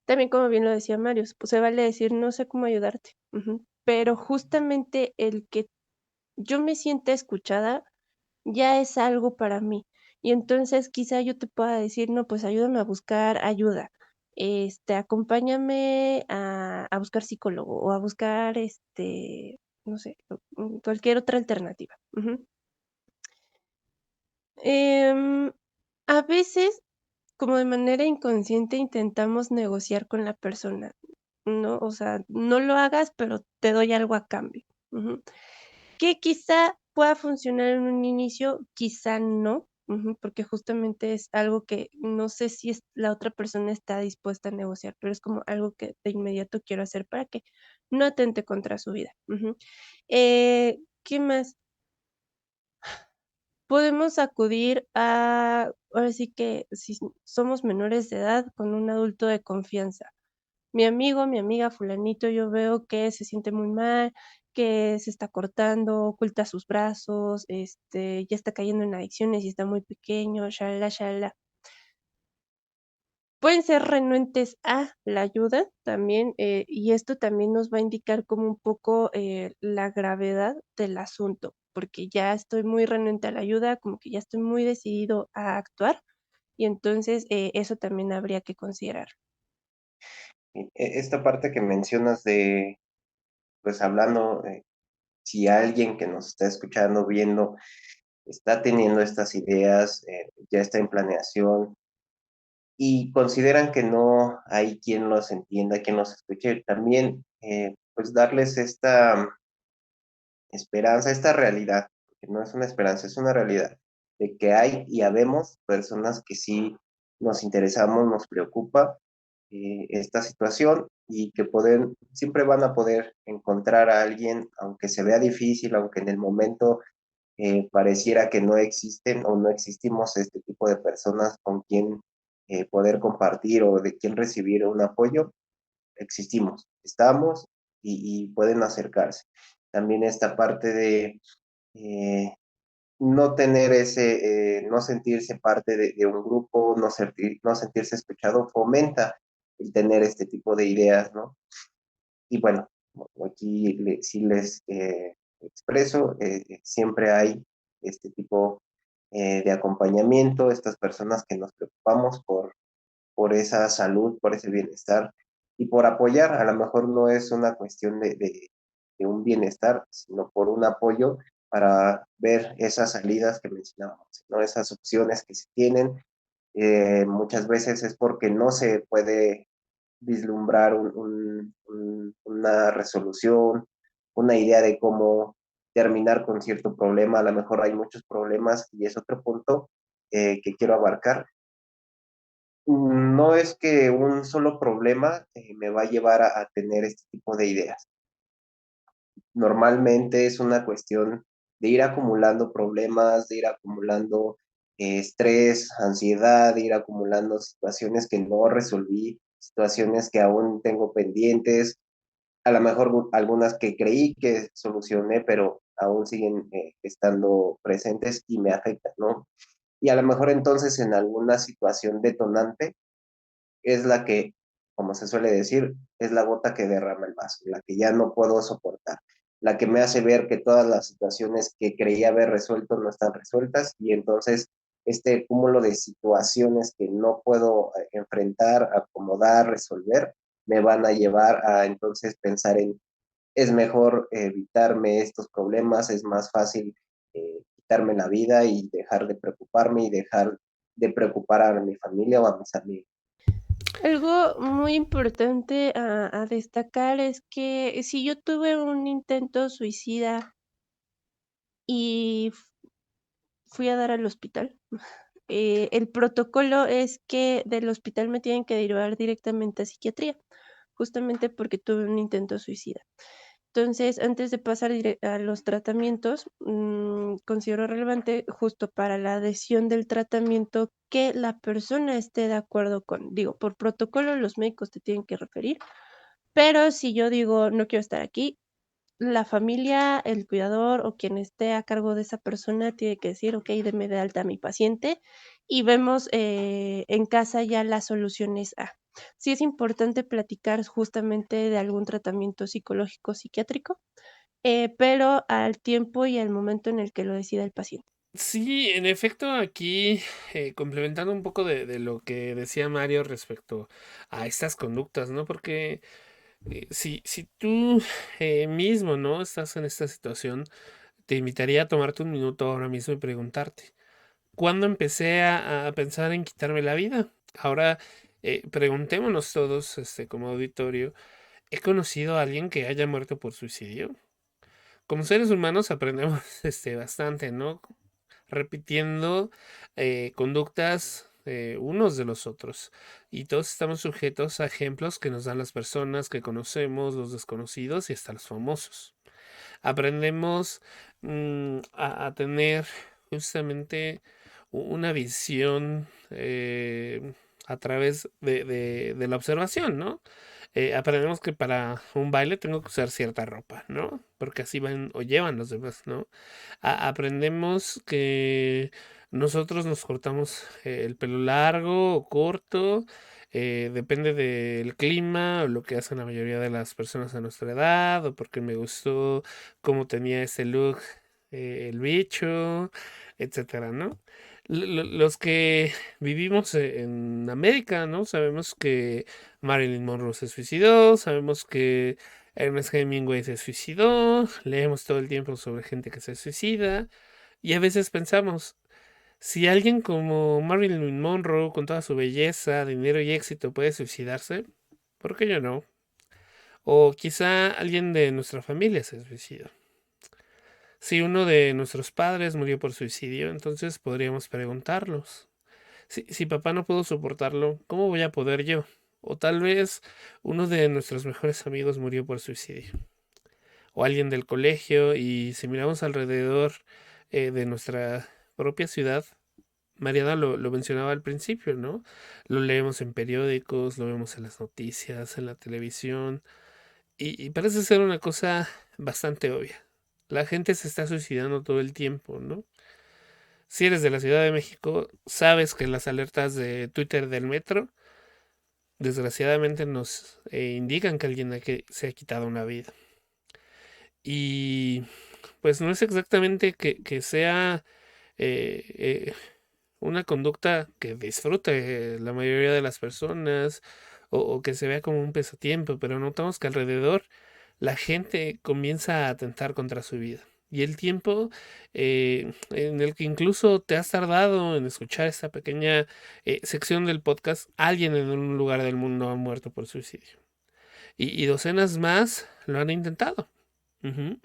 También, como bien lo decía Mario, pues se vale decir, no sé cómo ayudarte, pero justamente el que yo me sienta escuchada ya es algo para mí. Y entonces quizá yo te pueda decir, no, pues ayúdame a buscar ayuda. Acompáñame a buscar psicólogo o a buscar, no sé, cualquier otra alternativa. Ujú. Em, a veces, como de manera inconsciente, intentamos negociar con la persona, ¿no? O sea, no lo hagas, pero te doy algo a cambio. Ujú. Que quizá pueda funcionar en un inicio, quizá no, porque justamente es algo que no sé si la otra persona está dispuesta a negociar, pero es como algo que de inmediato quiero hacer para que no atente contra su vida. ¿Qué más? Podemos acudir ahora sí que si somos menores de edad, con un adulto de confianza. Mi amigo, mi amiga fulanito, yo veo que se siente muy mal, que se está cortando, oculta sus brazos, ya está cayendo en adicciones y está muy pequeño, shalala, shalala. Pueden ser renuentes a la ayuda también, y esto también nos va a indicar como un poco, la gravedad del asunto, porque ya estoy muy renuente a la ayuda, como que ya estoy muy decidido a actuar, y entonces, eso también habría que considerar. Esta parte que mencionas de, pues hablando, si alguien que nos está escuchando, viendo, está teniendo estas ideas, ya está en planeación y consideran que no hay quien los entienda, quien los escuche, también pues darles esta esperanza, esta realidad, porque no es una esperanza, es una realidad, de que hay y habemos personas que sí nos interesamos, nos preocupa esta situación y que siempre van a poder encontrar a alguien, aunque se vea difícil, aunque en el momento pareciera que no existen o no existimos este tipo de personas con quien poder compartir o de quien recibir un apoyo, existimos, estamos y pueden acercarse. También esta parte de eh, no tener no sentirse parte de un grupo, no sentirse escuchado, fomenta el tener este tipo de ideas, ¿no? Y bueno, aquí sí les expreso, siempre hay este tipo de acompañamiento, estas personas que nos preocupamos por esa salud, por ese bienestar y por apoyar. A lo mejor no es una cuestión de un bienestar, sino por un apoyo para ver esas salidas que mencionábamos, ¿no? Esas opciones que se tienen. Muchas veces es porque no se puede vislumbrar una resolución, una idea de cómo terminar con cierto problema. A lo mejor hay muchos problemas y es otro punto que quiero abarcar. No es que un solo problema me va a llevar a tener este tipo de ideas. Normalmente es una cuestión de ir acumulando problemas, de ir acumulando estrés, ansiedad, de ir acumulando situaciones que no resolví, situaciones que aún tengo pendientes, a lo mejor algunas que creí que solucioné, pero aún siguen estando presentes y me afectan, ¿no? Y a lo mejor entonces en alguna situación detonante es la que, como se suele decir, es la gota que derrama el vaso, la que ya no puedo soportar, la que me hace ver que todas las situaciones que creía haber resuelto no están resueltas y entonces este cúmulo de situaciones que no puedo enfrentar, acomodar, resolver, me van a llevar a entonces pensar en, es mejor evitarme estos problemas, es más fácil quitarme la vida y dejar de preocuparme y dejar de preocupar a mi familia o a mis amigos. Algo muy importante a destacar es que si yo tuve un intento suicida y fui a dar al hospital, el protocolo es que del hospital me tienen que derivar directamente a psiquiatría, justamente porque tuve un intento suicida. Entonces, antes de pasar a los tratamientos, considero relevante justo para la adhesión del tratamiento que la persona esté de acuerdo con. Digo, por protocolo los médicos te tienen que referir, pero si yo digo no quiero estar aquí, la familia, el cuidador o quien esté a cargo de esa persona tiene que decir, ok, deme de alta a mi paciente y vemos en casa ya las soluciones A. Sí es importante platicar justamente de algún tratamiento psicológico psiquiátrico, pero al tiempo y al momento en el que lo decida el paciente. Sí, en efecto, aquí complementando un poco de lo que decía Mario respecto a estas conductas, ¿no? Porque si tú mismo, ¿no? Estás en esta situación, te invitaría a tomarte un minuto ahora mismo y preguntarte, ¿cuándo empecé a pensar en quitarme la vida? Ahora, preguntémonos todos, como auditorio, ¿he conocido a alguien que haya muerto por suicidio? Como seres humanos aprendemos bastante, ¿no? Repitiendo conductas unos de los otros. Y todos estamos sujetos a ejemplos que nos dan las personas que conocemos, los desconocidos y hasta los famosos. Aprendemos a tener justamente una visión a través de la observación, ¿no? Aprendemos que para un baile tengo que usar cierta ropa, ¿no? Porque así van o llevan los demás, ¿no? Aprendemos que nosotros nos cortamos el pelo largo o corto, depende del clima o lo que hacen la mayoría de las personas a nuestra edad, o porque me gustó cómo tenía ese look el bicho, etcétera, ¿no? Los que vivimos en América, ¿no? Sabemos que Marilyn Monroe se suicidó, sabemos que Ernest Hemingway se suicidó, leemos todo el tiempo sobre gente que se suicida, y a veces pensamos, si alguien como Marilyn Monroe, con toda su belleza, dinero y éxito, puede suicidarse, ¿por qué yo no? O quizá alguien de nuestra familia se suicida. Si uno de nuestros padres murió por suicidio, entonces podríamos preguntarlos. Si papá no pudo soportarlo, ¿cómo voy a poder yo? O tal vez uno de nuestros mejores amigos murió por suicidio. O alguien del colegio, y si miramos alrededor de nuestra propia ciudad, Mariana lo mencionaba al principio, ¿no? Lo leemos en periódicos, lo vemos en las noticias, en la televisión, y parece ser una cosa bastante obvia. La gente se está suicidando todo el tiempo, ¿no? Si eres de la Ciudad de México, sabes que las alertas de Twitter del metro, desgraciadamente nos indican que alguien se ha quitado una vida. Y pues no es exactamente que sea eh, una conducta que disfrute la mayoría de las personas o que se vea como un pasatiempo, pero notamos que alrededor la gente comienza a atentar contra su vida. Y el tiempo en el que incluso te has tardado en escuchar esta pequeña sección del podcast, alguien en un lugar del mundo ha muerto por suicidio. Y docenas más lo han intentado. Ujú.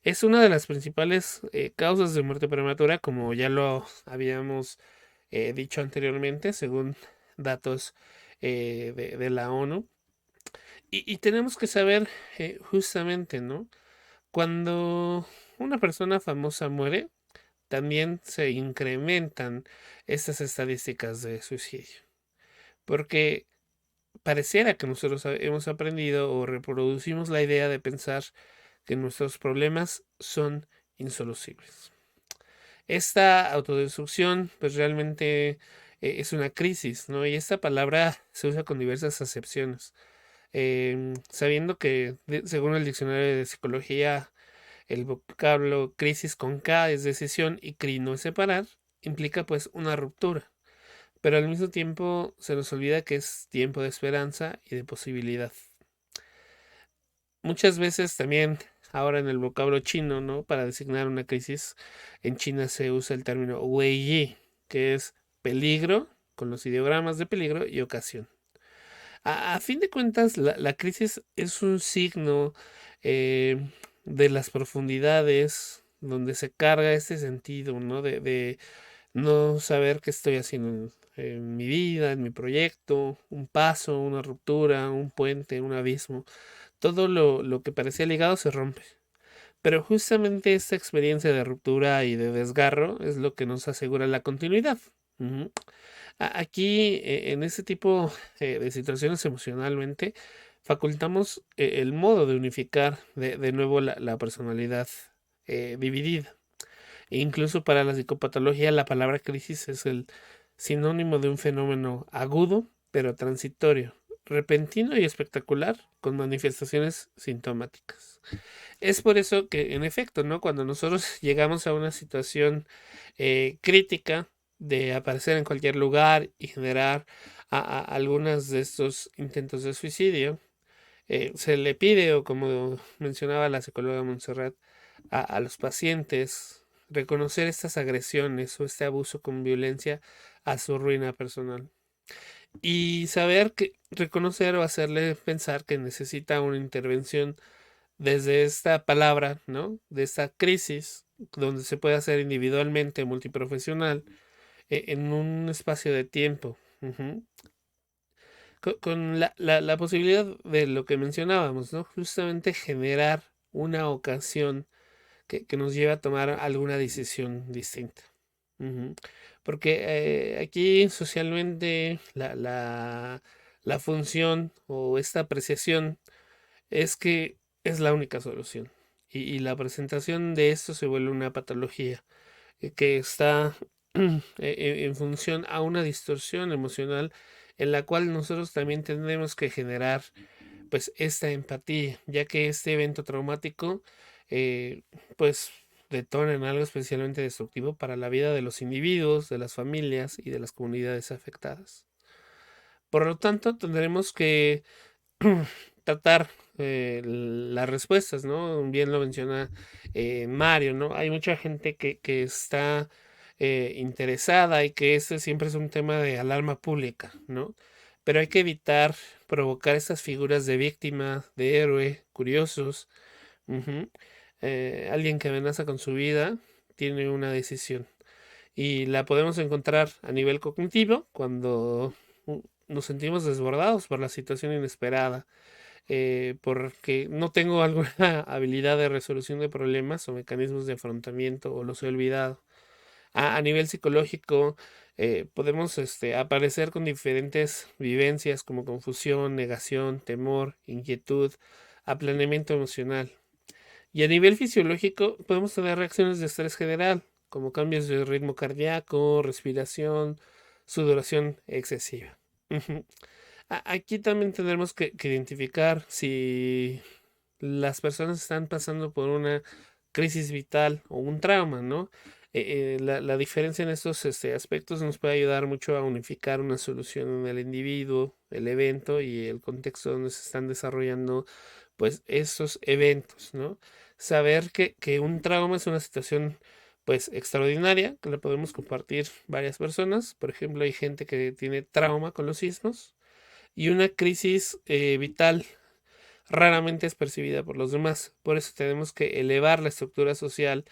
Es una de las principales causas de muerte prematura, como ya lo habíamos dicho anteriormente, según datos de la ONU. Y tenemos que saber justamente, ¿no? Cuando una persona famosa muere, también se incrementan estas estadísticas de suicidio. Porque pareciera que nosotros hemos aprendido o reproducimos la idea de pensar que nuestros problemas son insolubles. Esta autodestrucción, pues realmente es una crisis, ¿no? Y esta palabra se usa con diversas acepciones. Sabiendo que, según el diccionario de psicología, el vocablo crisis con K es decisión y CRI no es separar, implica pues una ruptura. Pero al mismo tiempo se nos olvida que es tiempo de esperanza y de posibilidad. Muchas veces también ahora en el vocablo chino, ¿no? Para designar una crisis, en China se usa el término Wei Yi, que es peligro, con los ideogramas de peligro y ocasión. A fin de cuentas, la crisis es un signo eh, de las profundidades donde se carga este sentido, ¿no? De no saber qué estoy haciendo en mi vida, en mi proyecto, un paso, una ruptura, un puente, un abismo. Todo lo que parecía ligado se rompe. Pero justamente esta experiencia de ruptura y de desgarro es lo que nos asegura la continuidad. Ujú. Aquí, en este tipo de situaciones emocionalmente, facultamos el modo de unificar de nuevo la personalidad dividida. E incluso para la psicopatología, la palabra crisis es el sinónimo de un fenómeno agudo, pero transitorio, repentino y espectacular, con manifestaciones sintomáticas. Es por eso que, en efecto, ¿no? Cuando nosotros llegamos a una situación crítica de aparecer en cualquier lugar y generar algunos de estos intentos de suicidio, se le pide, o como mencionaba la psicóloga Montserrat, a los pacientes reconocer estas agresiones o este abuso con violencia a su ruina personal. Y saber que reconocer o hacerle pensar que necesita una intervención desde esta palabra, ¿no? De esta crisis, donde se puede hacer individualmente, multiprofesional, en un espacio de tiempo. Ujú. Con la posibilidad de lo que mencionábamos, ¿no? Justamente generar una ocasión que nos lleve a tomar alguna decisión distinta. Ujú. Porque aquí socialmente la función o esta apreciación es que es la única solución. Y la presentación de esto se vuelve una patología que está en función a una distorsión emocional en la cual nosotros también tenemos que generar pues esta empatía, ya que este evento traumático eh, pues detona en algo especialmente destructivo para la vida de los individuos, de las familias y de las comunidades afectadas. Por lo tanto, tendremos que tratar las respuestas, ¿no? Bien lo menciona Mario, ¿no? Hay mucha gente que está interesada y que este siempre es un tema de alarma pública, ¿no? Pero hay que evitar provocar estas figuras de víctima, de héroe, curiosos. Ujú. Alguien que amenaza con su vida tiene una decisión y la podemos encontrar a nivel cognitivo cuando nos sentimos desbordados por la situación inesperada, porque no tengo alguna habilidad de resolución de problemas o mecanismos de afrontamiento o los he olvidado. A nivel psicológico, podemos aparecer con diferentes vivencias como confusión, negación, temor, inquietud, aplanamiento emocional. Y a nivel fisiológico, podemos tener reacciones de estrés general, como cambios de ritmo cardíaco, respiración, sudoración excesiva. Ujú. Aquí también tendremos que identificar si las personas están pasando por una crisis vital o un trauma, ¿no? La diferencia en estos aspectos nos puede ayudar mucho a unificar una solución en el individuo, el evento y el contexto donde se están desarrollando, pues, estos eventos, ¿no? Saber que un trauma es una situación, pues, extraordinaria, que la podemos compartir varias personas. Por ejemplo, hay gente que tiene trauma con los sismos y una crisis vital raramente es percibida por los demás. Por eso tenemos que elevar la estructura social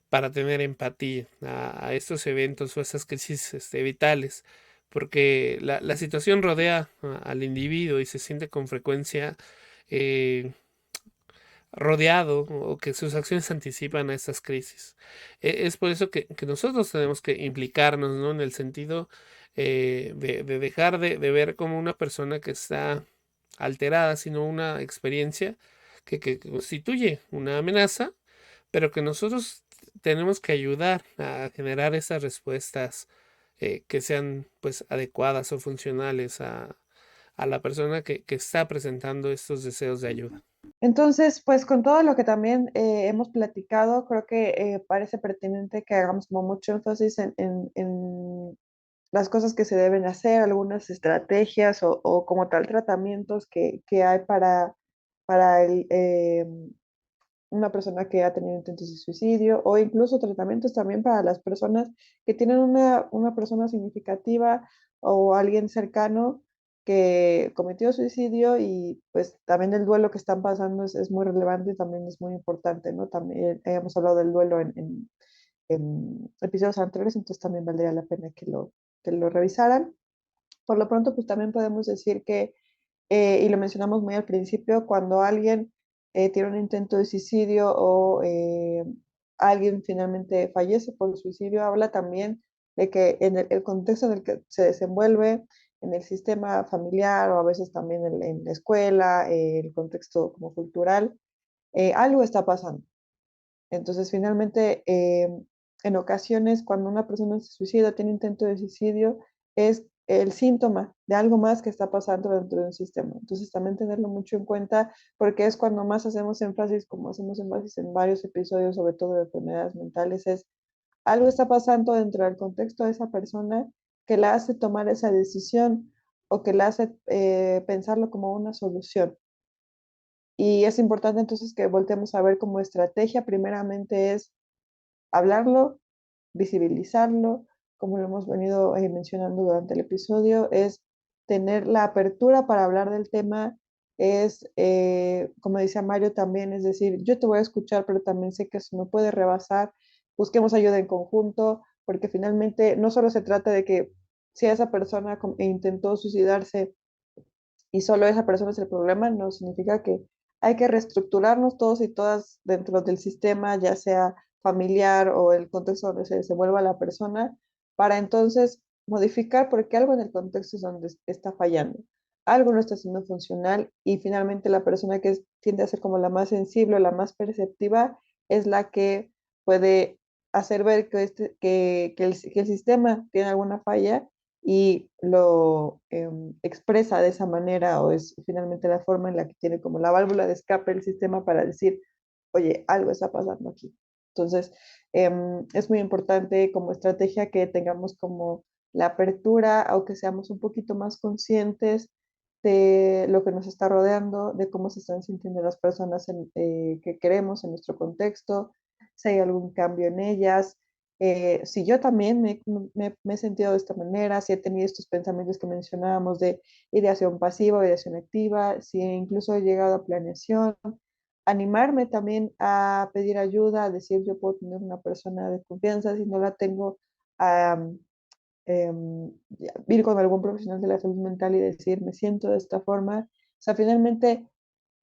para tener empatía a estos eventos o a estas crisis vitales, porque la situación rodea al individuo y se siente con frecuencia eh, rodeado o que sus acciones anticipan a estas crisis. Es por eso que nosotros tenemos que implicarnos, ¿no? En el sentido de dejar de ver como una persona que está alterada, sino una experiencia que constituye una amenaza, pero que nosotros tenemos que ayudar a generar esas respuestas que sean pues adecuadas o funcionales a la persona que está presentando estos deseos de ayuda. Entonces, pues con todo lo que también hemos platicado, creo que parece pertinente que hagamos como mucho énfasis en las cosas que se deben hacer, algunas estrategias o como tal tratamientos que hay para una persona que ha tenido intentos de suicidio o incluso tratamientos también para las personas que tienen una persona significativa o alguien cercano que cometió suicidio y pues también el duelo que están pasando es muy relevante y también es muy importante, ¿no? También hemos hablado del duelo en episodios anteriores, entonces también valdría la pena que lo revisaran. Por lo pronto, pues también podemos decir que, y lo mencionamos muy al principio, cuando alguien tiene un intento de suicidio o alguien finalmente fallece por suicidio, habla también de que en el contexto en el que se desenvuelve, en el sistema familiar o a veces también en la escuela, el contexto como cultural, algo está pasando. Entonces, finalmente, en ocasiones, cuando una persona se suicida, tiene intento de suicidio, es el síntoma de algo más que está pasando dentro de un sistema. Entonces, también tenerlo mucho en cuenta, porque es cuando más hacemos énfasis, como hacemos énfasis en varios episodios, sobre todo de enfermedades mentales, es algo está pasando dentro del contexto de esa persona que la hace tomar esa decisión o que la hace pensarlo como una solución. Y es importante entonces que volteemos a ver como estrategia, primeramente es hablarlo, visibilizarlo, como lo hemos venido mencionando durante el episodio, es tener la apertura para hablar del tema, es, como decía Mario también, es decir, yo te voy a escuchar, pero también sé que eso no puede rebasar, busquemos ayuda en conjunto, porque finalmente no solo se trata de que si esa persona intentó suicidarse, y solo esa persona es el problema, no significa que hay que reestructurarnos todos y todas dentro del sistema, ya sea familiar o el contexto donde se desenvuelva la persona, para entonces modificar porque algo en el contexto es donde está fallando, algo no está siendo funcional y finalmente la persona que tiende a ser como la más sensible, la más perceptiva, es la que puede hacer ver que el sistema tiene alguna falla y lo expresa de esa manera o es finalmente la forma en la que tiene como la válvula de escape el sistema para decir, oye, algo está pasando aquí. Entonces, es muy importante como estrategia que tengamos como la apertura, aunque seamos un poquito más conscientes de lo que nos está rodeando, de cómo se están sintiendo las personas que queremos en nuestro contexto, si hay algún cambio en ellas, si yo también me he sentido de esta manera, si he tenido estos pensamientos que mencionábamos de ideación pasiva, ideación activa, si incluso he llegado a planeación, animarme también a pedir ayuda, a decir yo puedo tener una persona de confianza, si no la tengo, a ir con algún profesional de la salud mental y decir me siento de esta forma. O sea, finalmente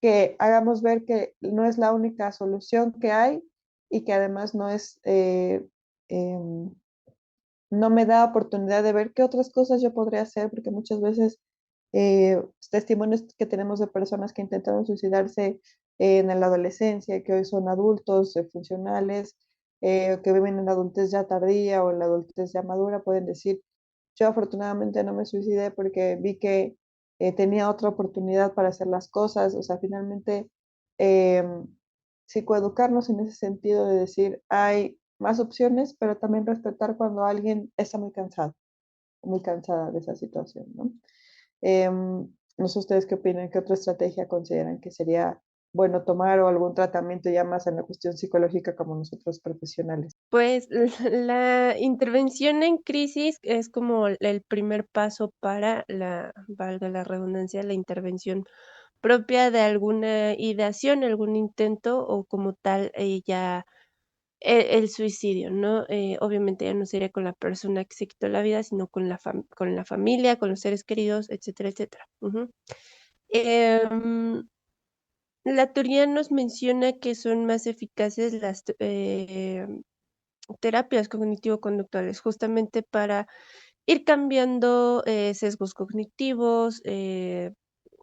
que hagamos ver que no es la única solución que hay y que además no es no me da oportunidad de ver qué otras cosas yo podría hacer, porque muchas veces testimonios que tenemos de personas que intentaron suicidarse en la adolescencia, que hoy son adultos funcionales, que viven en la adultez ya tardía o en la adultez ya madura, pueden decir, yo afortunadamente no me suicidé porque vi que tenía otra oportunidad para hacer las cosas, o sea, finalmente eh, psicoeducarnos en ese sentido de decir, hay más opciones, pero también respetar cuando alguien está muy cansado, muy cansada de esa situación, ¿no? No sé ustedes qué opinan, qué otra estrategia consideran que sería bueno tomar o algún tratamiento ya más en la cuestión psicológica como nosotros profesionales. Pues, la intervención en crisis es como el primer paso para valga la redundancia, la intervención propia de alguna ideación, algún intento o como tal, ya el suicidio, ¿no? Obviamente ya no sería con la persona que se quitó la vida, sino con la familia, con los seres queridos, etcétera, etcétera. Ujú. Em, la teoría nos menciona que son más eficaces las terapias cognitivo-conductuales, justamente para ir cambiando, sesgos cognitivos,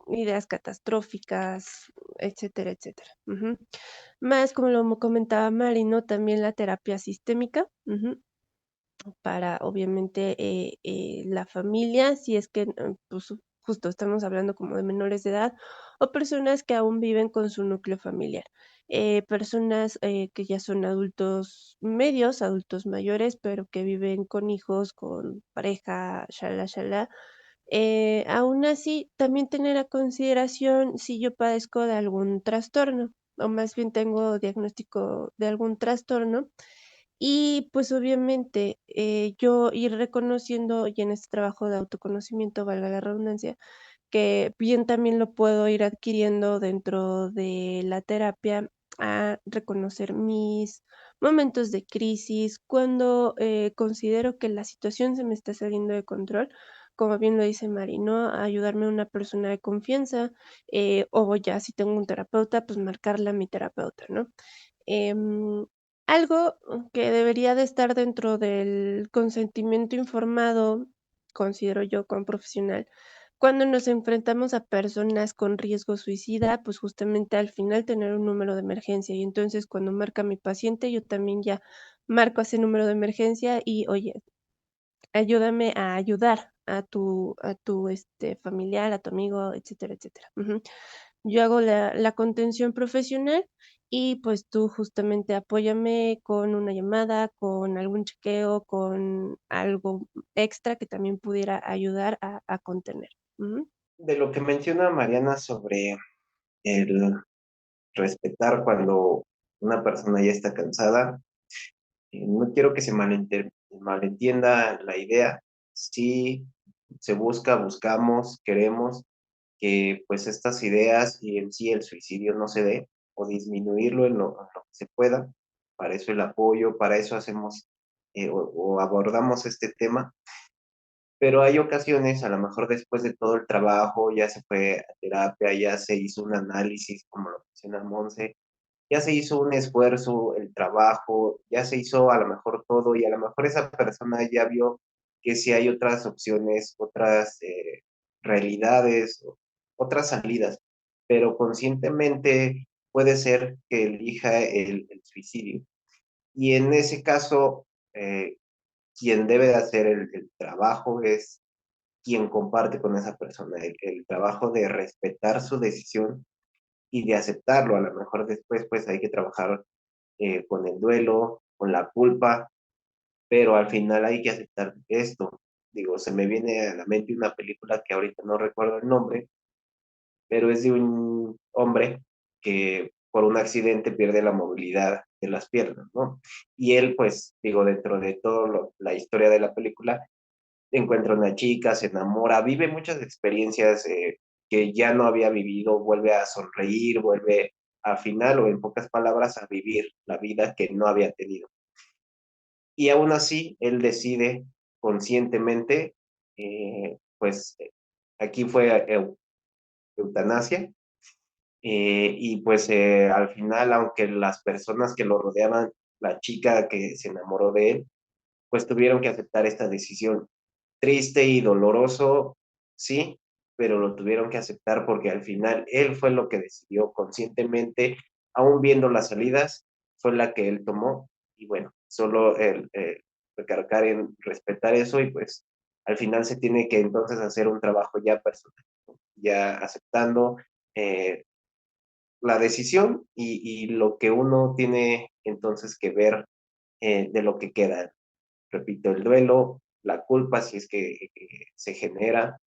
ideas catastróficas, etcétera, etcétera. Ujú. Más como lo comentaba Mari, ¿no? También la terapia sistémica, ujú, para obviamente, la familia, si es que, pues, justo estamos hablando como de menores de edad, o personas que aún viven con su núcleo familiar. Personas, que ya son adultos medios, adultos mayores, pero que viven con hijos, con pareja, shalá, shalá. Aún así, también tener a consideración si yo padezco de algún trastorno, o más bien tengo diagnóstico de algún trastorno, y pues obviamente, yo ir reconociendo y en este trabajo de autoconocimiento, valga la redundancia, que bien también lo puedo ir adquiriendo dentro de la terapia, a reconocer mis momentos de crisis, cuando considero que la situación se me está saliendo de control, como bien lo dice Mari, ¿no? Ayudarme a una persona de confianza, o ya si tengo un terapeuta, pues marcarle a mi terapeuta, ¿no? Em, Algo que debería de estar dentro del consentimiento informado, considero yo como profesional, cuando nos enfrentamos a personas con riesgo suicida, pues justamente al final tener un número de emergencia. Y entonces cuando marca mi paciente, yo también ya marco ese número de emergencia y, oye, ayúdame a ayudar a tu familiar, a tu amigo, etcétera, etcétera. Ujú. Yo hago la contención profesional y, pues, tú justamente apóyame con una llamada, con algún chequeo, con algo extra que también pudiera ayudar a contener. Ujú. De lo que menciona Mariana sobre el respetar cuando una persona ya está cansada, no quiero que se malentienda la idea. Sí, se buscamos, queremos que pues estas ideas y en sí el suicidio no se dé o disminuirlo en lo que se pueda. Para eso el apoyo, para eso hacemos o abordamos este tema. Pero hay ocasiones, a lo mejor después de todo el trabajo, ya se fue a terapia, ya se hizo un análisis, como lo menciona Monse, ya se hizo un esfuerzo, el trabajo, ya se hizo a lo mejor todo y a lo mejor esa persona ya vio que si hay otras opciones, otras realidades, otras salidas, pero conscientemente puede ser que elija el suicidio. Y en ese caso, quien debe de hacer el trabajo es quien comparte con esa persona, el trabajo de respetar su decisión y de aceptarlo. A lo mejor después pues hay que trabajar con el duelo, con la culpa, pero al final hay que aceptar esto. Digo, se me viene a la mente una película que ahorita no recuerdo el nombre, pero es de un hombre que por un accidente pierde la movilidad de las piernas, ¿no? Y él, pues, digo, dentro de toda la historia de la película, encuentra una chica, se enamora, vive muchas experiencias que ya no había vivido, vuelve a sonreír, vuelve al final, o en pocas palabras, a vivir la vida que no había tenido. Y aún así, él decide conscientemente, pues aquí fue eutanasia, y pues al final, aunque las personas que lo rodeaban, la chica que se enamoró de él, pues tuvieron que aceptar esta decisión. Triste y doloroso, sí, pero lo tuvieron que aceptar porque al final él fue lo que decidió conscientemente, aún viendo las salidas, fue la que él tomó y bueno, solo el recargar en respetar eso y pues al final se tiene que entonces hacer un trabajo ya personal, ¿no? Ya aceptando eh, la decisión y lo que uno tiene entonces que ver de lo que queda. Repito, el duelo, la culpa si es que se genera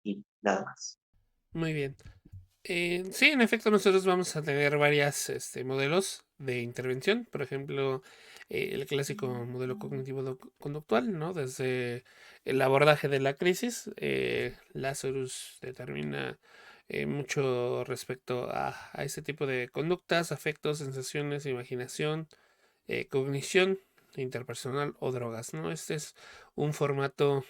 y nada más. Muy bien. Sí, en efecto, nosotros vamos a tener varias modelos de intervención. Por ejemplo, el clásico modelo cognitivo-conductual, ¿no? Desde el abordaje de la crisis, Lazarus determina mucho respecto a este tipo de conductas, afectos, sensaciones, imaginación, cognición interpersonal o drogas, ¿no? Este es un formato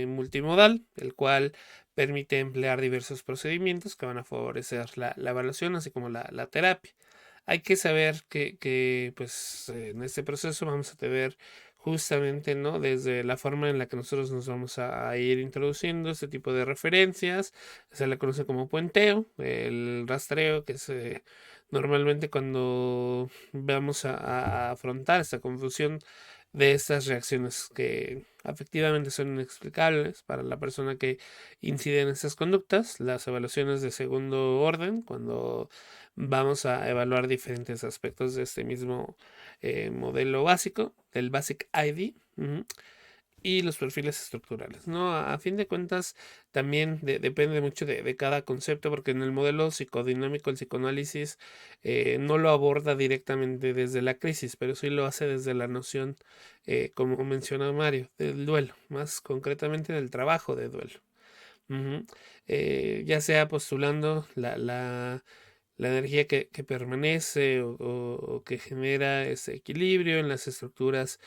multimodal, el cual permite emplear diversos procedimientos que van a favorecer la evaluación, así como la terapia. Hay que saber que, pues, en este proceso vamos a tener justamente, ¿no? Desde la forma en la que nosotros nos vamos a ir introduciendo este tipo de referencias, se le conoce como puenteo, el rastreo, que es normalmente cuando vamos a afrontar esta confusión de estas reacciones que efectivamente son inexplicables para la persona que incide en estas conductas, las evaluaciones de segundo orden, cuando vamos a evaluar diferentes aspectos de este mismo modelo básico, del Basic ID. Y los perfiles estructurales, ¿no? A fin de cuentas, también depende mucho de cada concepto, porque en el modelo psicodinámico, el psicoanálisis no lo aborda directamente desde la crisis, pero sí lo hace desde la noción, como menciona Mario, del duelo, más concretamente del trabajo de duelo. Ujú. Ya sea postulando la energía que permanece o que genera ese equilibrio en las estructuras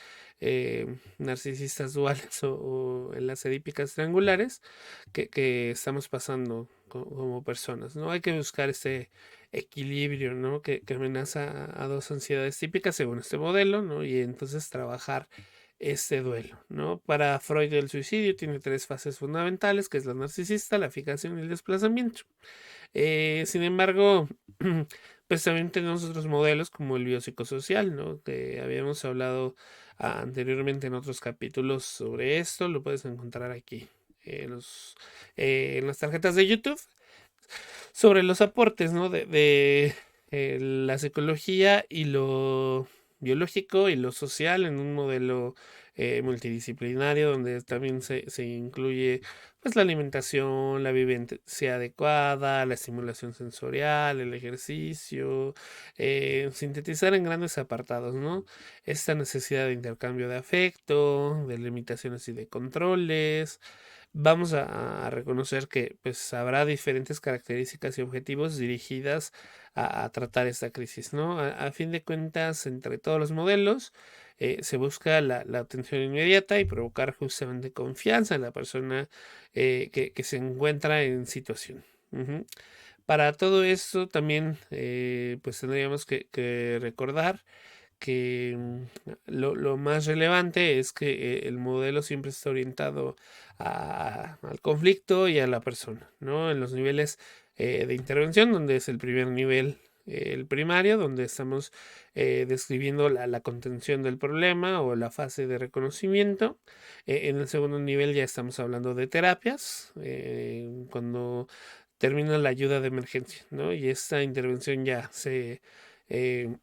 narcisistas duales o en las edípicas triangulares que estamos pasando como personas, ¿no? Hay que buscar ese equilibrio, ¿no? Que amenaza a dos ansiedades típicas según este modelo, ¿no? Y entonces trabajar este duelo, ¿no? Para Freud el suicidio tiene tres fases fundamentales, que es la narcisista, la fijación y el desplazamiento. Sin embargo, pues también tenemos otros modelos como el biopsicosocial, ¿no? Que habíamos hablado anteriormente en otros capítulos sobre esto, lo puedes encontrar aquí en las tarjetas de YouTube, sobre los aportes, ¿no? De la psicología y lo biológico y lo social en un modelo multidisciplinario donde también se incluye pues la alimentación, la vivencia adecuada, la estimulación sensorial, el ejercicio, sintetizar en grandes apartados, ¿no? Esta necesidad de intercambio de afecto, de limitaciones y de controles. Vamos a reconocer que pues habrá diferentes características y objetivos dirigidas a tratar esta crisis, ¿no? A fin de cuentas, entre todos los modelos, se busca la atención inmediata y provocar justamente confianza en la persona que se encuentra en situación. Ujú. Para todo esto también pues tendríamos que recordar que lo más relevante es que el modelo siempre está orientado al conflicto y a la persona, ¿no? En los niveles de intervención, donde es el primer nivel, el primario, donde estamos describiendo la contención del problema o la fase de reconocimiento. En el segundo nivel ya estamos hablando de terapias, cuando termina la ayuda de emergencia, ¿no? Y esta intervención ya se eh,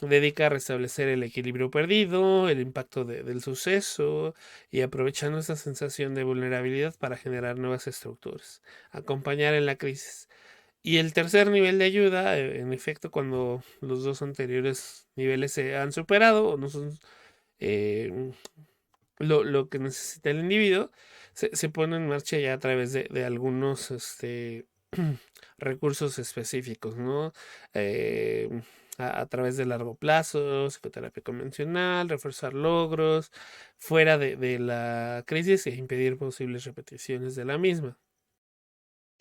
dedica a restablecer el equilibrio perdido, el impacto del suceso y aprovechando esa sensación de vulnerabilidad para generar nuevas estructuras, acompañar en la crisis. Y el tercer nivel de ayuda, en efecto, cuando los dos anteriores niveles se han superado o no son eh, lo que necesita el individuo, se pone en marcha ya a través de algunos recursos específicos, ¿no? Eh, a través de largo plazo, psicoterapia convencional, reforzar logros, fuera de la crisis e impedir posibles repeticiones de la misma.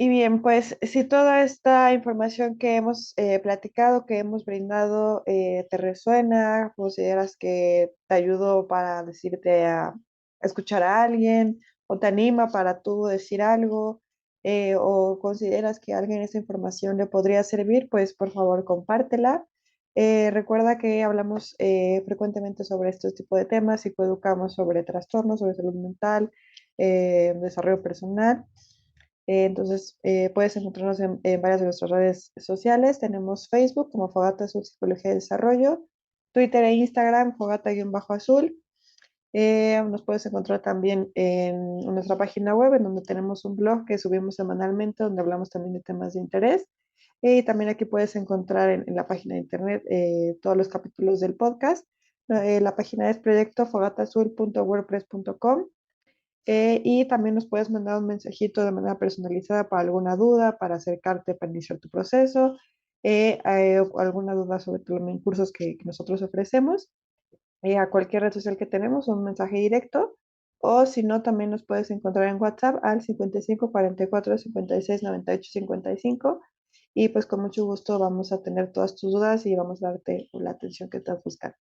Y bien, pues si toda esta información que hemos platicado, que hemos brindado, te resuena, consideras que te ayudó para decirte a escuchar a alguien o te anima para tú decir algo, o consideras que a alguien esa información le podría servir, pues por favor compártela. Recuerda que hablamos frecuentemente sobre estos tipos de temas y educamos sobre trastornos, sobre salud mental, desarrollo personal. Entonces, puedes encontrarnos en varias de nuestras redes sociales. Tenemos Facebook como Fogata Azul Psicología y Desarrollo, Twitter e Instagram Fogata-Azul. Nos puedes encontrar también en nuestra página web, en donde tenemos un blog que subimos semanalmente, donde hablamos también de temas de interés. Y también aquí puedes encontrar en la página de internet todos los capítulos del podcast. La página es proyectofogatazul.wordpress.com. Y también nos puedes mandar un mensajito de manera personalizada para alguna duda, para acercarte, para iniciar tu proceso, o alguna duda sobre los cursos que nosotros ofrecemos. A cualquier red social que tenemos, un mensaje directo. O si no, también nos puedes encontrar en WhatsApp al 55 44 56 98 55. Y pues con mucho gusto vamos a tener todas tus dudas y vamos a darte la atención que estás buscando.